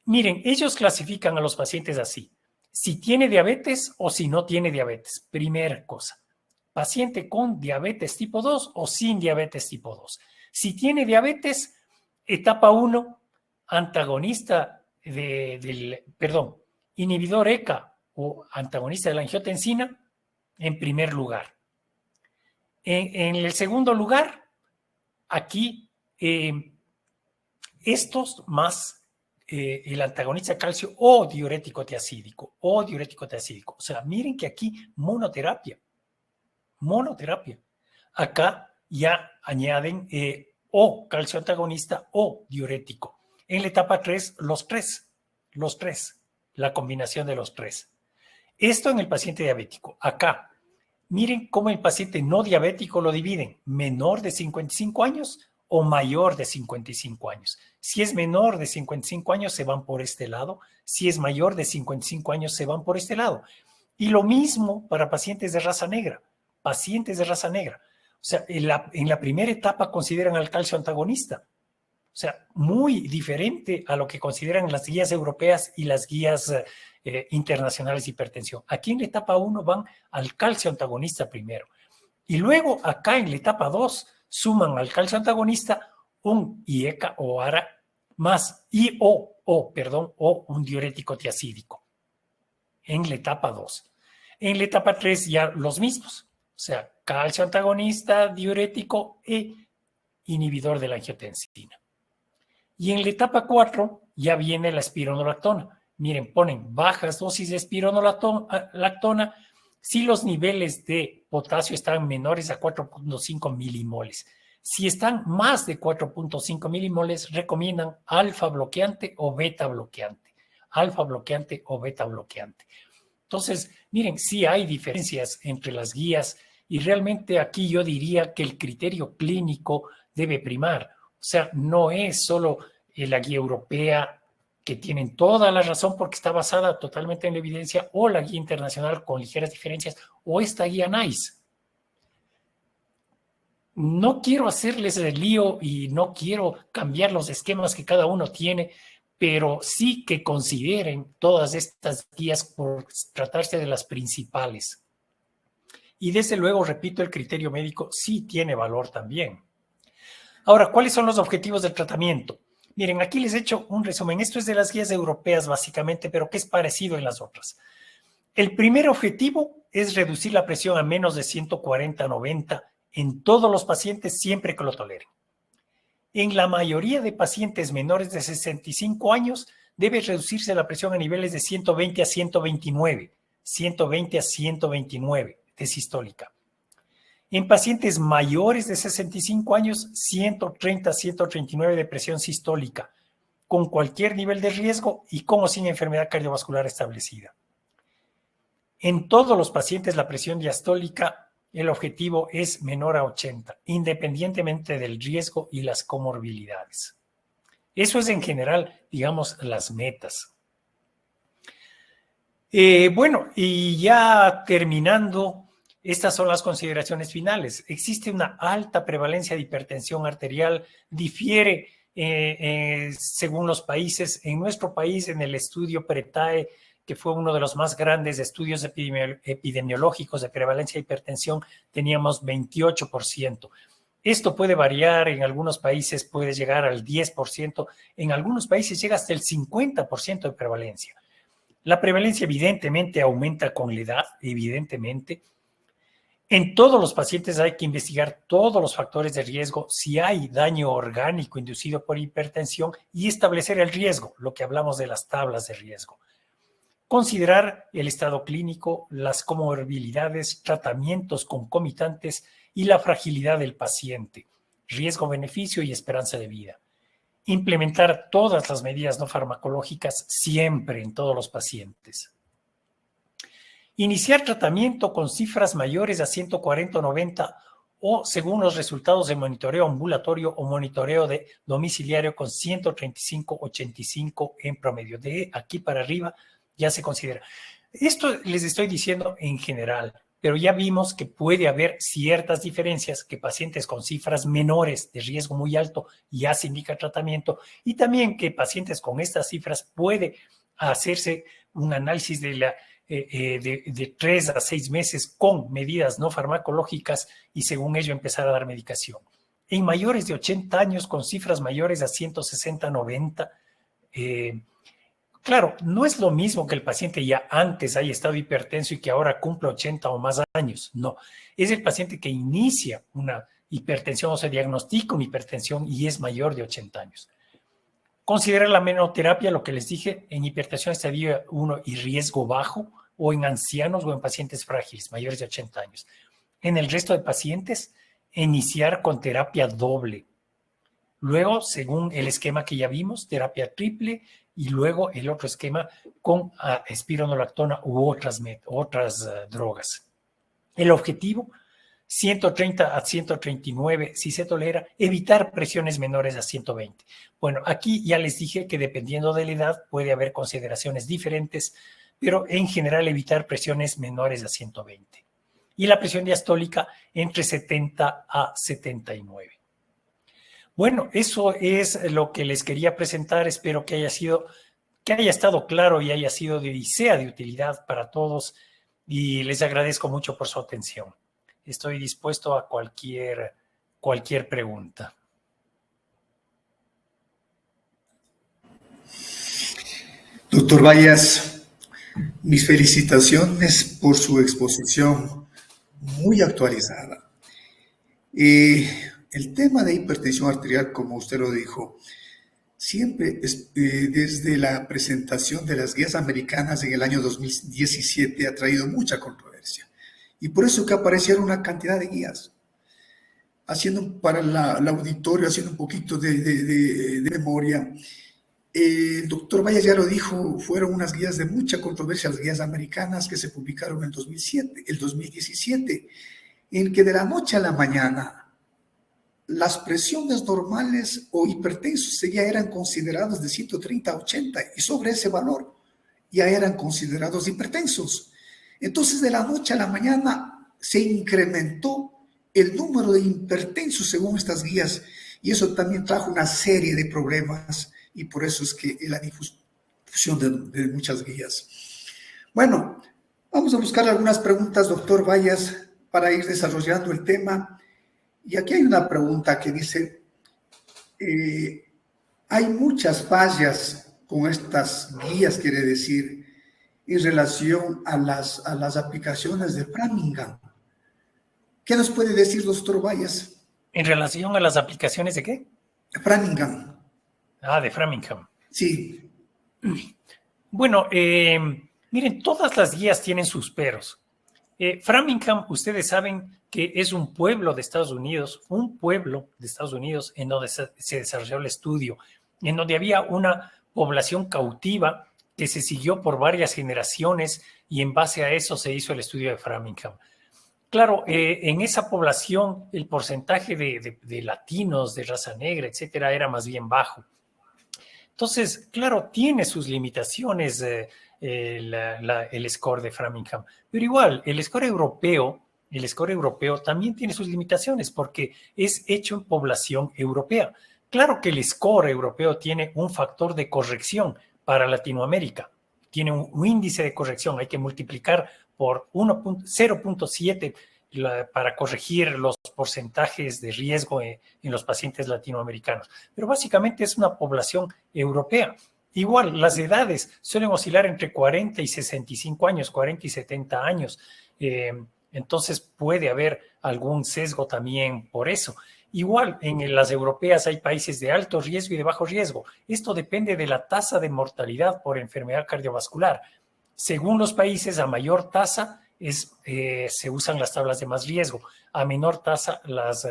Miren, ellos clasifican a los pacientes así: si tiene diabetes o si no tiene diabetes. Primera cosa, paciente con diabetes tipo 2 o sin diabetes tipo 2. Si tiene diabetes, etapa 1, antagonista inhibidor ECA o antagonista de la angiotensina, en primer lugar. En el segundo lugar, aquí, estos más el antagonista de calcio o diurético tiacídico. O sea, miren que aquí monoterapia. Acá ya añaden o calcio antagonista o diurético. En la etapa 3, los tres, la combinación de los tres. Esto en el paciente diabético. Acá, miren cómo el paciente no diabético lo dividen: menor de 55 años o mayor de 55 años. Si es menor de 55 años, se van por este lado. Si es mayor de 55 años, se van por este lado. Y lo mismo para pacientes de raza negra. O sea, en la primera etapa consideran al calcio antagonista. O sea, muy diferente a lo que consideran las guías europeas y las guías internacionales de hipertensión. Aquí en la etapa 1 van al calcio antagonista primero. Y luego acá en la etapa 2 suman al calcio antagonista un IECA o ARA más o un diurético tiacídico. En la etapa 2. En la etapa 3 ya los mismos. O sea, calcio antagonista, diurético e inhibidor de la angiotensina. Y en la etapa 4 ya viene la espironolactona. Miren, ponen bajas dosis de espironolactona si los niveles de potasio están menores a 4.5 milimoles. Si están más de 4.5 milimoles, recomiendan alfa bloqueante o beta bloqueante. Entonces, miren, sí hay diferencias entre las guías y realmente aquí yo diría que el criterio clínico debe primar. O sea, no es solo la guía europea, que tienen toda la razón porque está basada totalmente en la evidencia, o la guía internacional con ligeras diferencias, o esta guía NICE. No quiero hacerles el lío y no quiero cambiar los esquemas que cada uno tiene, pero sí que consideren todas estas guías por tratarse de las principales. Y desde luego, repito, el criterio médico sí tiene valor también. Ahora, ¿cuáles son los objetivos del tratamiento? Miren, aquí les he hecho un resumen. Esto es de las guías europeas básicamente, pero que es parecido en las otras. El primer objetivo es reducir la presión a menos de 140/90 en todos los pacientes siempre que lo toleren. En la mayoría de pacientes menores de 65 años debe reducirse la presión a niveles de 120 a 129, 120 a 129 de sistólica. En pacientes mayores de 65 años, 130 a 139 de presión sistólica, con cualquier nivel de riesgo y con o sin enfermedad cardiovascular establecida. En todos los pacientes la presión diastólica, el objetivo es menor a 80, independientemente del riesgo y las comorbilidades. Eso es en general, digamos, las metas. Bueno, y ya terminando, estas son las consideraciones finales. Existe una alta prevalencia de hipertensión arterial, difiere según los países. En nuestro país, en el estudio PRETAE, que fue uno de los más grandes estudios epidemiológicos de prevalencia de hipertensión, teníamos 28%. Esto puede variar, en algunos países puede llegar al 10%, en algunos países llega hasta el 50% de prevalencia. La prevalencia evidentemente aumenta con la edad, evidentemente. En todos los pacientes hay que investigar todos los factores de riesgo, si hay daño orgánico inducido por hipertensión y establecer el riesgo, lo que hablamos de las tablas de riesgo. Considerar el estado clínico, las comorbilidades, tratamientos concomitantes y la fragilidad del paciente, riesgo-beneficio y esperanza de vida. implementar todas las medidas no farmacológicas siempre en todos los pacientes. Iniciar tratamiento con cifras mayores a 140 o 90 o según los resultados de monitoreo ambulatorio o monitoreo de domiciliario con 135-85 en promedio. De aquí para arriba ya se considera. Esto les estoy diciendo en general, pero ya vimos que puede haber ciertas diferencias, que pacientes con cifras menores de riesgo muy alto ya se indica tratamiento, y también que pacientes con estas cifras puede hacerse un análisis de 3 a 6 meses con medidas no farmacológicas y según ello empezar a dar medicación. En mayores de 80 años con cifras mayores a 160-90, claro, no es lo mismo que el paciente ya antes haya estado hipertenso y que ahora cumple 80 o más años. No, es el paciente que inicia una hipertensión o se diagnostica una hipertensión y es mayor de 80 años. Considerar la menoterapia, lo que les dije, en hipertensión estadio 1 y riesgo bajo, o en ancianos o en pacientes frágiles, mayores de 80 años. En el resto de pacientes, iniciar con terapia doble. Luego, según el esquema que ya vimos, terapia triple, y luego el otro esquema con espironolactona u otras drogas. El objetivo, 130 a 139, si se tolera, evitar presiones menores a 120. Bueno, aquí ya les dije que dependiendo de la edad puede haber consideraciones diferentes, pero en general evitar presiones menores a 120. Y la presión diastólica entre 70 a 79. Bueno, eso es lo que les quería presentar. Espero que haya estado claro y haya sido y sea de utilidad para todos. Y les agradezco mucho por su atención. Estoy dispuesto a cualquier pregunta. Doctor Vallas, mis felicitaciones por su exposición muy actualizada. El tema de hipertensión arterial, como usted lo dijo, siempre desde la presentación de las guías americanas en el año 2017 ha traído mucha controversia. Y por eso que aparecieron una cantidad de guías. Haciendo para el auditorio, haciendo un poquito de memoria, el doctor Vallas ya lo dijo, fueron unas guías de mucha controversia, las guías americanas que se publicaron en el 2017, en que de la noche a la mañana las presiones normales o hipertensos ya eran considerados de 130 a 80 y sobre ese valor ya eran considerados hipertensos. Entonces de la noche a la mañana se incrementó el número de hipertensos según estas guías y eso también trajo una serie de problemas y por eso es que la difusión de muchas guías. Bueno, vamos a buscar algunas preguntas, doctor Vallas, para ir desarrollando el tema. Y aquí hay una pregunta que dice, hay muchas fallas con estas guías, quiere decir, en relación a las aplicaciones de Framingham. ¿Qué nos puede decir, doctor Vallas? ¿En relación a las aplicaciones de qué? Framingham. De Framingham. Sí. Bueno, miren, todas las guías tienen sus peros. Framingham, ustedes saben que es un pueblo de Estados Unidos, en donde se desarrolló el estudio, en donde había una población cautiva que se siguió por varias generaciones y en base a eso se hizo el estudio de Framingham. Claro, en esa población el porcentaje de latinos, de raza negra, etcétera, era más bien bajo. Entonces, claro, tiene sus limitaciones el score de Framingham, pero igual, el score europeo también tiene sus limitaciones porque es hecho en población europea. Claro que el score europeo tiene un factor de corrección para Latinoamérica, tiene un índice de corrección, hay que multiplicar por 0.7 para corregir los porcentajes de riesgo en los pacientes latinoamericanos. Pero básicamente es una población europea. Igual, las edades suelen oscilar entre 40 y 65 años, 40 y 70 años. Entonces puede haber algún sesgo también por eso. Igual, en las europeas hay países de alto riesgo y de bajo riesgo. Esto depende de la tasa de mortalidad por enfermedad cardiovascular. Según los países, a mayor tasa se usan las tablas de más riesgo, a menor tasa las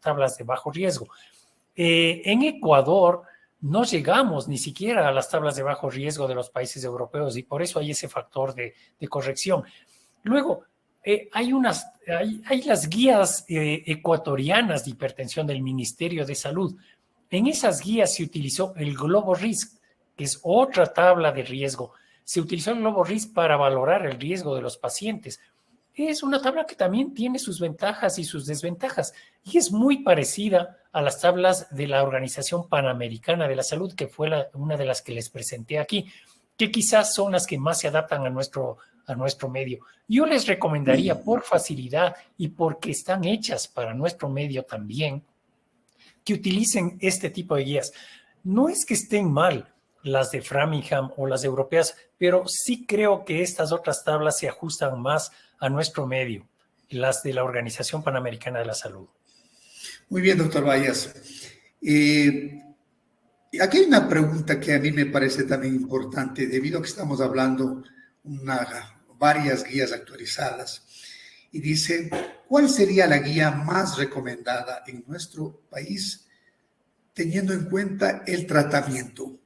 tablas de bajo riesgo. En Ecuador no llegamos ni siquiera a las tablas de bajo riesgo de los países europeos y por eso hay ese factor de corrección. Luego, hay las guías ecuatorianas de hipertensión del Ministerio de Salud. En esas guías se utilizó el Globo Risk, que es otra tabla de riesgo. Se utilizó el Globo Risk para valorar el riesgo de los pacientes. Es una tabla que también tiene sus ventajas y sus desventajas y es muy parecida a las tablas de la Organización Panamericana de la Salud, que fue una de las que les presenté aquí, que quizás son las que más se adaptan a nuestro medio. Yo les recomendaría por facilidad y porque están hechas para nuestro medio también, que utilicen este tipo de guías. No es que estén mal las de Framingham o las europeas, pero sí creo que estas otras tablas se ajustan más a nuestro medio, las de la Organización Panamericana de la Salud. Muy bien, doctor Vallas. Aquí hay una pregunta que a mí me parece también importante, debido a que estamos hablando varias guías actualizadas. Y dice, ¿cuál sería la guía más recomendada en nuestro país teniendo en cuenta el tratamiento?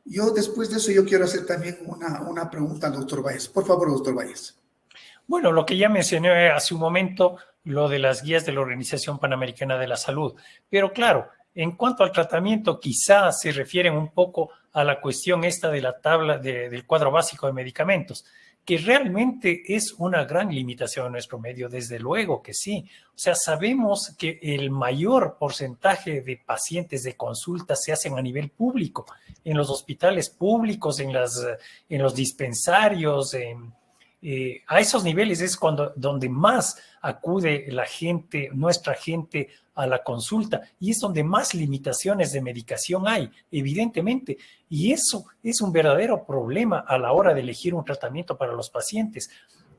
Yo después de eso yo quiero hacer también una pregunta al doctor Valles. Por favor, doctor Valles. Bueno, lo que ya mencioné hace un momento, lo de las guías de la Organización Panamericana de la Salud. Pero claro, en cuanto al tratamiento, quizás se refieren un poco a la cuestión esta de la tabla del cuadro básico de medicamentos, que realmente es una gran limitación en nuestro medio, desde luego que sí. O sea, sabemos que el mayor porcentaje de pacientes de consulta se hacen a nivel público, en los hospitales públicos, en los dispensarios, a esos niveles es donde más acude la gente, nuestra gente, a la consulta y es donde más limitaciones de medicación hay, evidentemente. Y eso es un verdadero problema a la hora de elegir un tratamiento para los pacientes.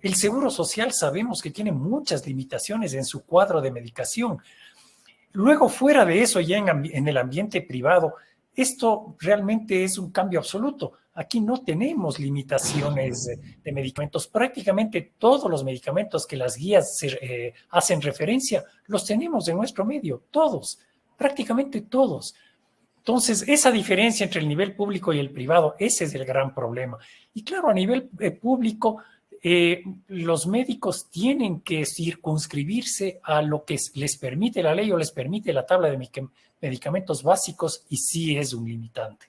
El Seguro Social sabemos que tiene muchas limitaciones en su cuadro de medicación. Luego, fuera de eso, ya en el ambiente privado, esto realmente es un cambio absoluto. Aquí no tenemos limitaciones de medicamentos. Prácticamente todos los medicamentos que las guías hacen referencia, los tenemos en nuestro medio, todos, prácticamente todos. Entonces, esa diferencia entre el nivel público y el privado, ese es el gran problema. Y claro, a nivel público, los médicos tienen que circunscribirse a lo que les permite la ley o les permite la tabla de medicamentos básicos y sí es un limitante.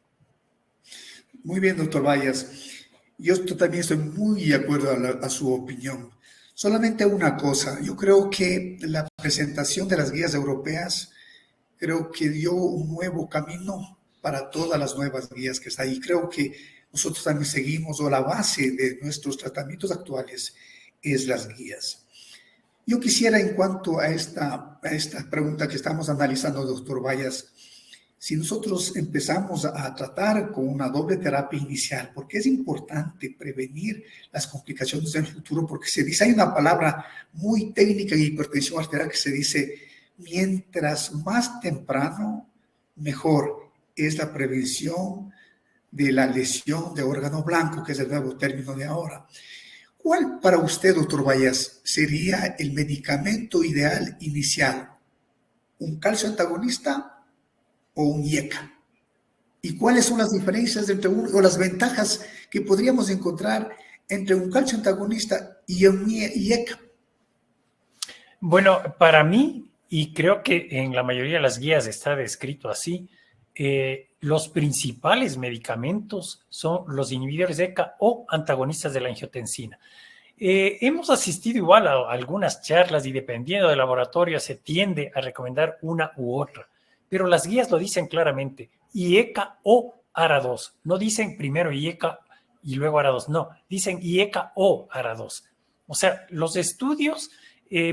Muy bien, doctor Vallas. Yo también estoy muy de acuerdo a su opinión. Solamente una cosa, yo creo que la presentación de las guías europeas creo que dio un nuevo camino para todas las nuevas guías que está ahí. Creo que nosotros también seguimos, o la base de nuestros tratamientos actuales es las guías. Yo quisiera, en cuanto a esta pregunta que estamos analizando, doctor Vallas, si nosotros empezamos a tratar con una doble terapia inicial, porque es importante prevenir las complicaciones del futuro, porque se dice, hay una palabra muy técnica en hipertensión arterial que se dice, mientras más temprano, mejor. Es la prevención de la lesión de órgano blanco, que es el nuevo término de ahora. ¿Cuál para usted, doctor Vallas, sería el medicamento ideal inicial? ¿Un calcio antagonista o un IECA? ¿Y cuáles son las diferencias entre o las ventajas que podríamos encontrar entre un calcio antagonista y un IECA? Bueno, para mí, y creo que en la mayoría de las guías está descrito así, los principales medicamentos son los inhibidores de ECA o antagonistas de la angiotensina. Hemos asistido igual a algunas charlas y dependiendo del laboratorio se tiende a recomendar una u otra. Pero las guías lo dicen claramente, IECA o ARA2. No dicen primero IECA y luego ARA2, no, dicen IECA o ARA2. O sea, los estudios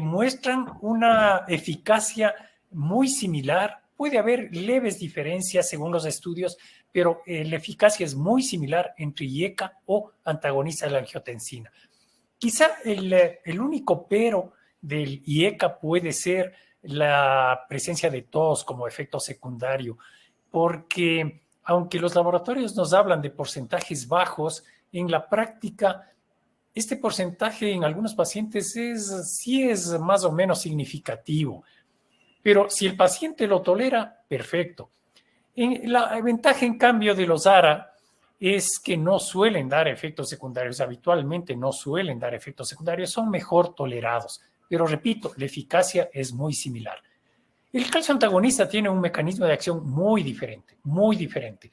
muestran una eficacia muy similar. Puede haber leves diferencias según los estudios, pero la eficacia es muy similar entre IECA o antagonista de la angiotensina. Quizá el único pero del IECA puede ser la presencia de tos como efecto secundario, porque aunque los laboratorios nos hablan de porcentajes bajos, en la práctica este porcentaje en algunos pacientes sí es más o menos significativo. Pero si el paciente lo tolera, perfecto. La ventaja, en cambio, de los ARA es que no suelen dar efectos secundarios, habitualmente no suelen dar efectos secundarios, son mejor tolerados. Pero repito, la eficacia es muy similar. El calcio antagonista tiene un mecanismo de acción muy diferente, muy diferente.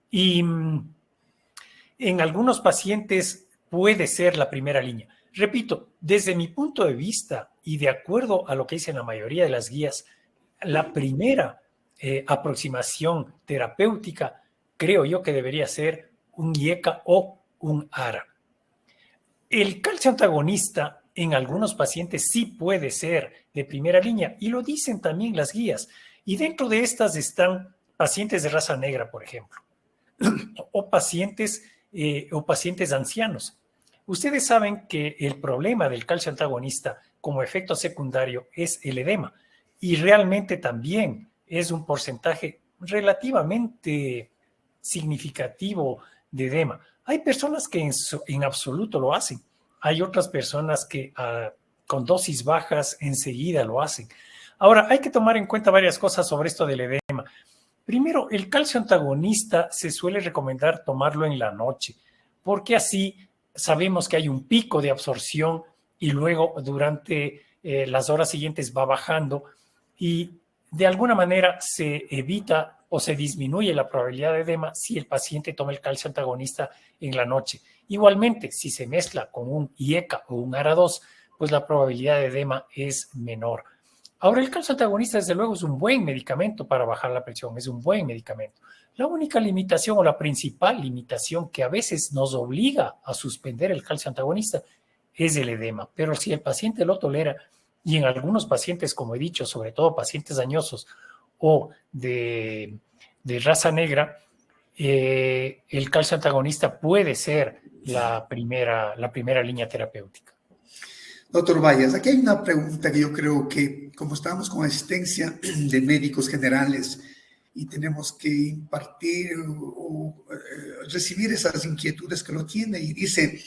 Y en algunos pacientes puede ser la primera línea. Repito, desde mi punto de vista y de acuerdo a lo que dicen la mayoría de las guías, la primera aproximación terapéutica creo yo que debería ser un IECA o un ARA. El calcio antagonista en algunos pacientes sí puede ser de primera línea y lo dicen también las guías. Y dentro de estas están pacientes de raza negra, por ejemplo, o pacientes ancianos. Ustedes saben que el problema del calcio antagonista como efecto secundario es el edema y realmente también es un porcentaje relativamente significativo de edema. Hay personas que en absoluto lo hacen. Hay otras personas que con dosis bajas enseguida lo hacen. Ahora, hay que tomar en cuenta varias cosas sobre esto del edema. Primero, el calcio antagonista se suele recomendar tomarlo en la noche, porque así sabemos que hay un pico de absorción y luego durante las horas siguientes va bajando y de alguna manera se evita o se disminuye la probabilidad de edema si el paciente toma el calcio antagonista en la noche. Igualmente, si se mezcla con un IECA o un ARA2, pues la probabilidad de edema es menor. Ahora, el calcio antagonista, desde luego, es un buen medicamento para bajar la presión, es un buen medicamento. La única limitación o la principal limitación que a veces nos obliga a suspender el calcio antagonista es el edema. Pero si el paciente lo tolera, y en algunos pacientes, como he dicho, sobre todo pacientes dañosos o de raza negra, el calcio antagonista puede ser la primera línea terapéutica. Doctor Vallas, aquí hay una pregunta que yo creo que, como estamos con asistencia de médicos generales y tenemos que impartir o recibir esas inquietudes que lo tiene, y dice,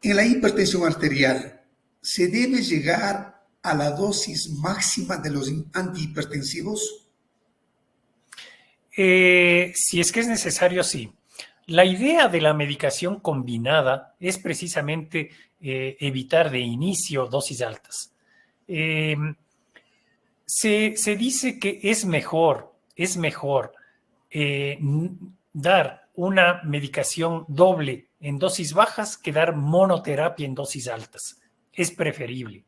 en la hipertensión arterial, ¿se debe llegar a la dosis máxima de los antihipertensivos? Si es que es necesario, sí. La idea de la medicación combinada es precisamente evitar de inicio dosis altas. Se dice que es mejor dar una medicación doble en dosis bajas que dar monoterapia en dosis altas. Es preferible.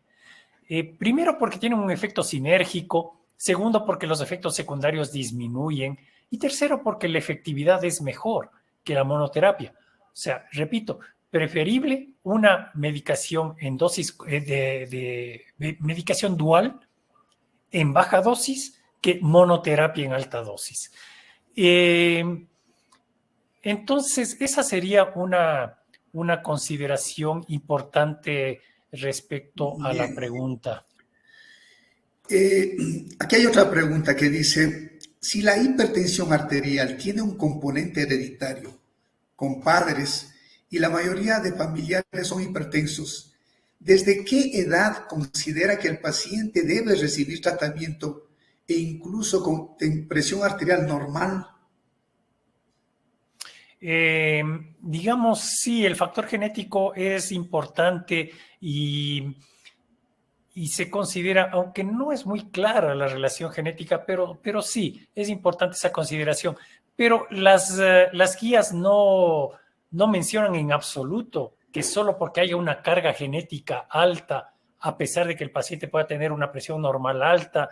Primero porque tiene un efecto sinérgico, segundo porque los efectos secundarios disminuyen y tercero porque la efectividad es mejor que la monoterapia. O sea, repito, preferible una medicación en dosis de medicación dual en baja dosis que monoterapia en alta dosis. Entonces, esa sería una consideración importante respecto a la pregunta. Aquí hay otra pregunta que dice, si la hipertensión arterial tiene un componente hereditario con padres y la mayoría de familiares son hipertensos, ¿desde qué edad considera que el paciente debe recibir tratamiento e incluso con presión arterial normal? Digamos, sí, el factor genético es importante y se considera, aunque no es muy clara la relación genética, pero sí, es importante esa consideración. Pero las guías no mencionan en absoluto que solo porque haya una carga genética alta, a pesar de que el paciente pueda tener una presión normal alta,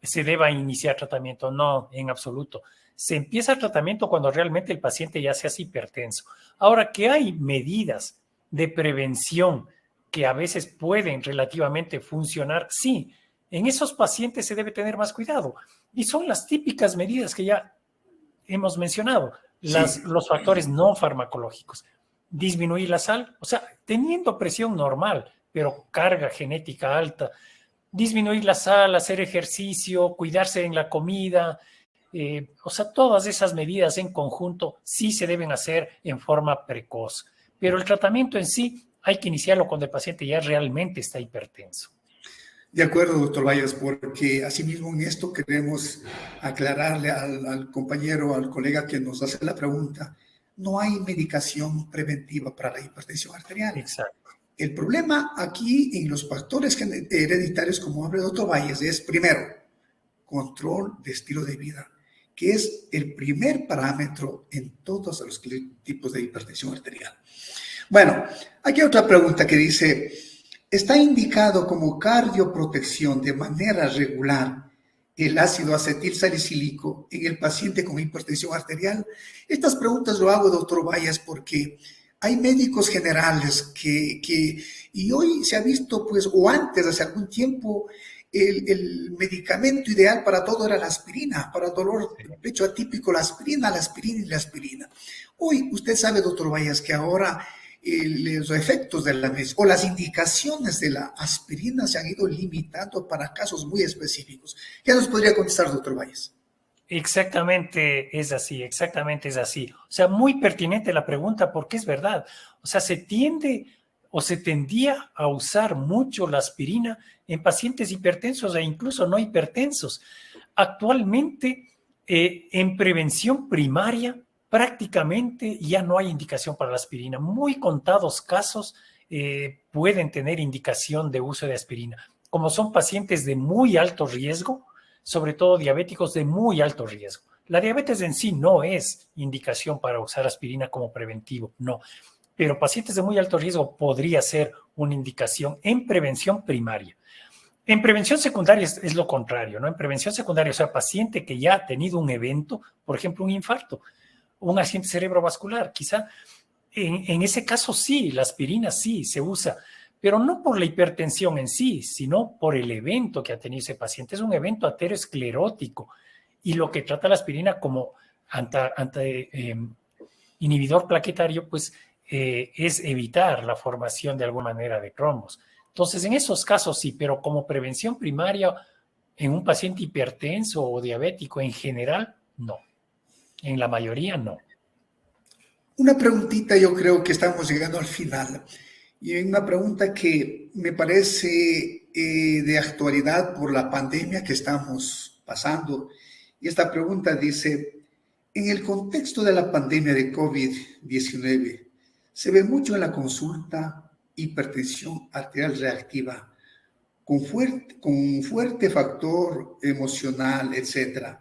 se deba iniciar tratamiento. No, en absoluto. Se empieza el tratamiento cuando realmente el paciente ya se hace hipertenso. Ahora, que hay medidas de prevención que a veces pueden relativamente funcionar, sí, en esos pacientes se debe tener más cuidado. Y son las típicas medidas que ya hemos mencionado, los factores no farmacológicos. Disminuir la sal, o sea, teniendo presión normal, pero carga genética alta, disminuir la sal, hacer ejercicio, cuidarse en la comida, o sea, todas esas medidas en conjunto sí se deben hacer en forma precoz. Pero el tratamiento en sí hay que iniciarlo cuando el paciente ya realmente está hipertenso. De acuerdo, doctor Valles, porque asimismo en esto queremos aclararle al compañero, al colega que nos hace la pregunta, no hay medicación preventiva para la hipertensión arterial. Exacto. El problema aquí en los factores hereditarios, como habla el doctor Valles, es primero, control de estilo de vida, que es el primer parámetro en todos los tipos de hipertensión arterial. Bueno, aquí hay otra pregunta que dice, ¿está indicado como cardioprotección de manera regular el ácido acetilsalicílico en el paciente con hipertensión arterial? Estas preguntas lo hago, doctor Valles, porque hay médicos generales y hoy se ha visto, pues, o antes, hace algún tiempo, el medicamento ideal para todo era la aspirina, para dolor de pecho atípico, la aspirina y la aspirina. Hoy, usted sabe, doctor Valles, que ahora los efectos de o las indicaciones de la aspirina se han ido limitando para casos muy específicos. ¿Qué nos podría contestar, doctor Valles? Exactamente es así, exactamente es así. O sea, muy pertinente la pregunta porque es verdad. O sea, se tendía a usar mucho la aspirina en pacientes hipertensos e incluso no hipertensos. Actualmente, en prevención primaria, prácticamente ya no hay indicación para la aspirina. Muy contados casos pueden tener indicación de uso de aspirina. Como son pacientes de muy alto riesgo, sobre todo diabéticos de muy alto riesgo. La diabetes en sí no es indicación para usar aspirina como preventivo, no. Pero pacientes de muy alto riesgo podría ser una indicación en prevención primaria. En prevención secundaria es lo contrario, ¿no? En prevención secundaria, o sea, paciente que ya ha tenido un evento, por ejemplo, un infarto, un accidente cerebrovascular, quizá en ese caso sí, la aspirina sí se usa, pero no por la hipertensión en sí, sino por el evento que ha tenido ese paciente. Es un evento aterosclerótico y lo que trata la aspirina como inhibidor plaquetario, pues es evitar la formación de alguna manera de trombos. Entonces, en esos casos sí, pero como prevención primaria en un paciente hipertenso o diabético en general, no. En la mayoría, no. Una preguntita, yo creo que estamos llegando al final. Y una pregunta que me parece de actualidad por la pandemia que estamos pasando. Y esta pregunta dice, en el contexto de la pandemia de COVID-19, se ve mucho en la consulta hipertensión arterial reactiva, con fuerte factor emocional, etc.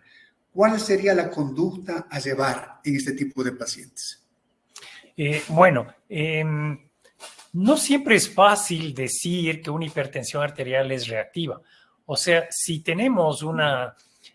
¿Cuál sería la conducta a llevar en este tipo de pacientes? No siempre es fácil decir que una hipertensión arterial es reactiva. O sea, si tenemos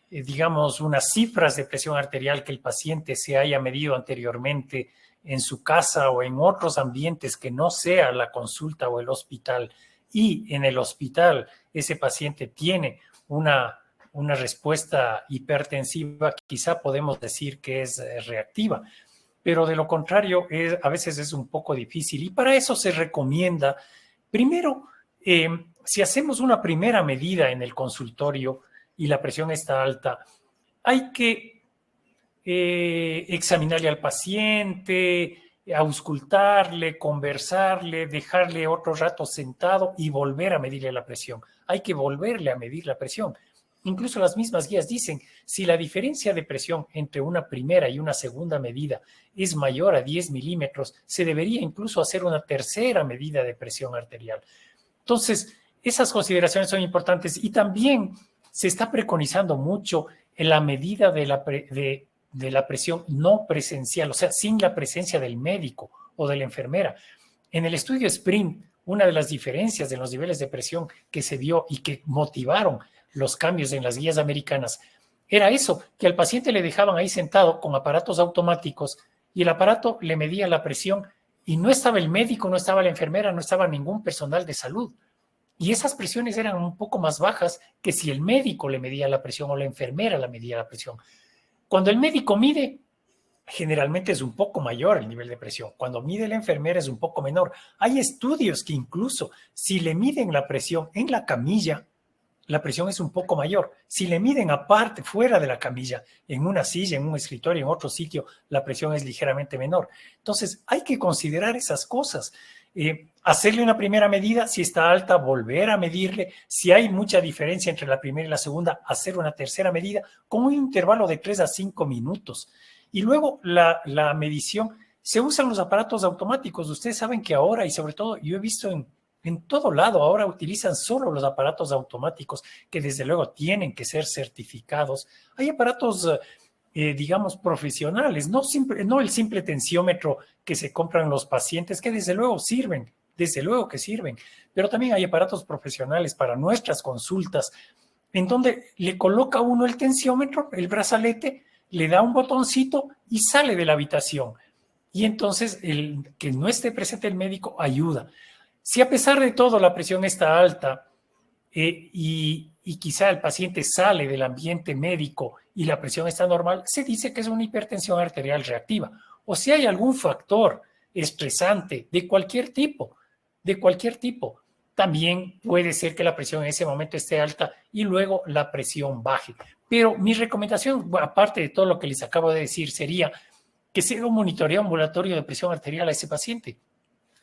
digamos, unas cifras de presión arterial que el paciente se haya medido anteriormente en su casa o en otros ambientes que no sea la consulta o el hospital, y en el hospital ese paciente tiene una respuesta hipertensiva, quizá podemos decir que es reactiva. Pero de lo contrario, a veces es un poco difícil. Y para eso se recomienda, primero, si hacemos una primera medida en el consultorio y la presión está alta, hay que examinarle al paciente, auscultarle, conversarle, dejarle otro rato sentado y volver a medirle la presión. Hay que volverle a medir la presión. Incluso las mismas guías dicen, si la diferencia de presión entre una primera y una segunda medida es mayor a 10 milímetros, se debería incluso hacer una tercera medida de presión arterial. Entonces, esas consideraciones son importantes y también se está preconizando mucho en la medida de la presión no presencial, o sea, sin la presencia del médico o de la enfermera. En el estudio SPRINT, una de las diferencias en los niveles de presión que se vio y que motivaron los cambios en las guías americanas, era eso, que al paciente le dejaban ahí sentado con aparatos automáticos y el aparato le medía la presión y no estaba el médico, no estaba la enfermera, no estaba ningún personal de salud. Y esas presiones eran un poco más bajas que si el médico le medía la presión o la enfermera le medía la presión. Cuando el médico mide, generalmente es un poco mayor el nivel de presión. Cuando mide la enfermera es un poco menor. Hay estudios que incluso si le miden la presión en la camilla, la presión es un poco mayor. Si le miden aparte, fuera de la camilla, en una silla, en un escritorio, en otro sitio, la presión es ligeramente menor. Entonces, hay que considerar esas cosas. Hacerle una primera medida, si está alta, volver a medirle. Si hay mucha diferencia entre la primera y la segunda, hacer una tercera medida con un intervalo de 3 a 5 minutos. Y luego la medición, se usan los aparatos automáticos. Ustedes saben que ahora, y sobre todo yo he visto en todo lado, ahora utilizan solo los aparatos automáticos que desde luego tienen que ser certificados. Hay aparatos, digamos, profesionales, no el simple tensiómetro que se compran los pacientes, que desde luego que sirven, pero también hay aparatos profesionales para nuestras consultas, en donde le coloca uno el tensiómetro, el brazalete, le da un botoncito y sale de la habitación. Y entonces el que no esté presente el médico ayuda. Si a pesar de todo la presión está alta y quizá el paciente sale del ambiente médico y la presión está normal, se dice que es una hipertensión arterial reactiva. O si hay algún factor estresante de cualquier tipo, también puede ser que la presión en ese momento esté alta y luego la presión baje. Pero mi recomendación, aparte de todo lo que les acabo de decir, sería que se haga un monitoreo ambulatorio de presión arterial a ese paciente.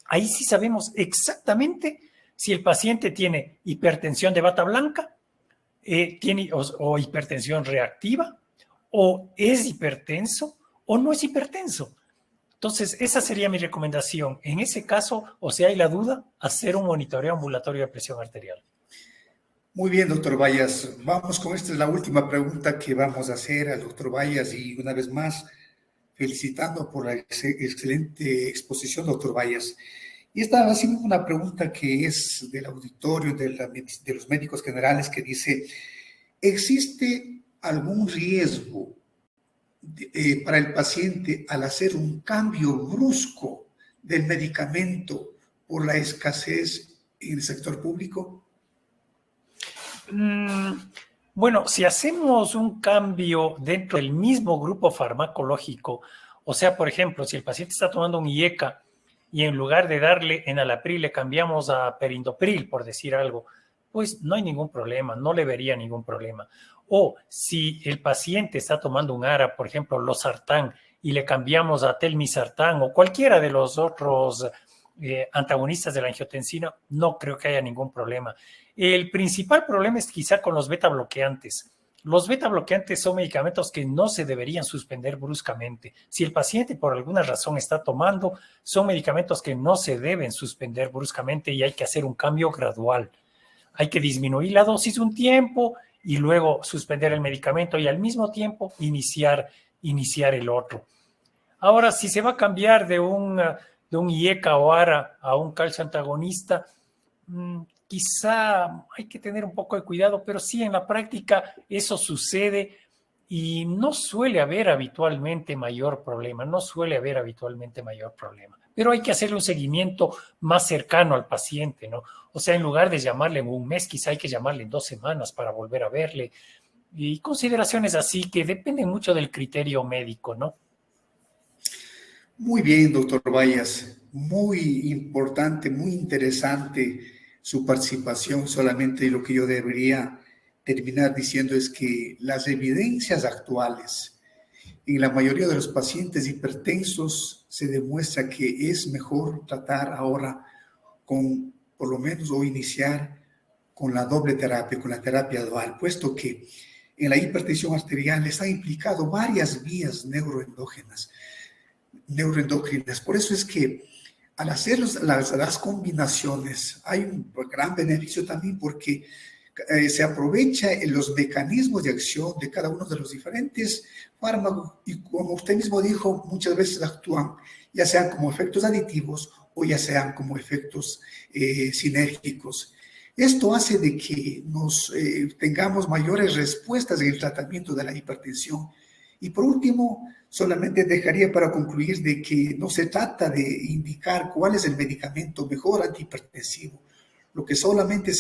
Ahí sí sabemos exactamente si el paciente tiene hipertensión de bata blanca, o hipertensión reactiva, o es hipertenso o no es hipertenso. Entonces, esa sería mi recomendación. En ese caso, o si hay la duda, hacer un monitoreo ambulatorio de presión arterial. Muy bien, doctor Vallas. Vamos con esta es la última pregunta que vamos a hacer al doctor Vallas y una vez más, felicitando por la excelente exposición, doctor Vallas. Y esta ha sido una pregunta que es del auditorio de los médicos generales que dice, ¿existe algún riesgo para el paciente al hacer un cambio brusco del medicamento por la escasez en el sector público? Bueno, si hacemos un cambio dentro del mismo grupo farmacológico, o sea, por ejemplo, si el paciente está tomando un IECA y en lugar de darle enalapril le cambiamos a perindopril, por decir algo, pues no hay ningún problema, no le vería ningún problema. O si el paciente está tomando un ARA, por ejemplo, losartán, y le cambiamos a telmisartán o cualquiera de los otros antagonistas de la angiotensina, no creo que haya ningún problema. El principal problema es quizá con los beta bloqueantes. Los beta bloqueantes son medicamentos que no se deberían suspender bruscamente. Si el paciente por alguna razón está tomando, son medicamentos que no se deben suspender bruscamente y hay que hacer un cambio gradual. Hay que disminuir la dosis un tiempo y luego suspender el medicamento y al mismo tiempo iniciar el otro. Ahora, si se va a cambiar de un IECA o ARA a un calcio antagonista, quizá hay que tener un poco de cuidado, pero sí, en la práctica eso sucede y no suele haber habitualmente mayor problema, Pero hay que hacerle un seguimiento más cercano al paciente, ¿no? O sea, en lugar de llamarle en un mes, quizá hay que llamarle en 2 semanas para volver a verle. Y consideraciones así que dependen mucho del criterio médico, ¿no? Muy bien, doctor Vallas. Muy importante, muy interesante su participación. Solamente lo que yo debería terminar diciendo es que las evidencias actuales en la mayoría de los pacientes hipertensos se demuestra que es mejor tratar ahora con, por lo menos, o iniciar con la doble terapia, con la terapia dual, puesto que en la hipertensión arterial está implicado varias vías neuroendocrinas. Por eso es que al hacer las combinaciones hay un gran beneficio también porque se aprovecha los mecanismos de acción de cada uno de los diferentes fármacos y como usted mismo dijo, muchas veces actúan ya sean como efectos aditivos o ya sean como efectos sinérgicos. Esto hace de que tengamos mayores respuestas en el tratamiento de la hipertensión. Y por último, solamente dejaría para concluir de que no se trata de indicar cuál es el medicamento mejor antihipertensivo. Lo que solamente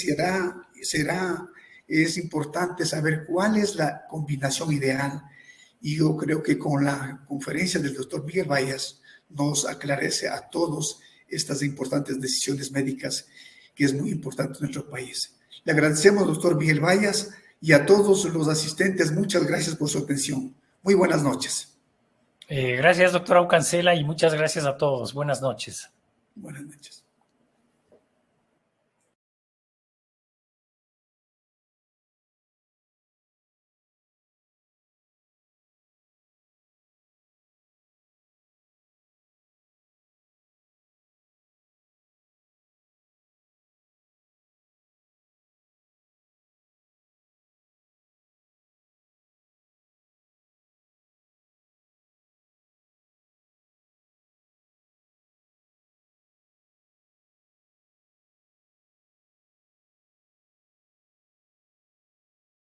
es importante saber cuál es la combinación ideal. Y yo creo que con la conferencia del doctor Miguel Vallas nos aclarece a todos estas importantes decisiones médicas que es muy importante en nuestro país. Le agradecemos, doctor Miguel Vallas, y a todos los asistentes, muchas gracias por su atención. Muy buenas noches. Gracias, doctora Aucancela, y muchas gracias a todos. Buenas noches. Buenas noches.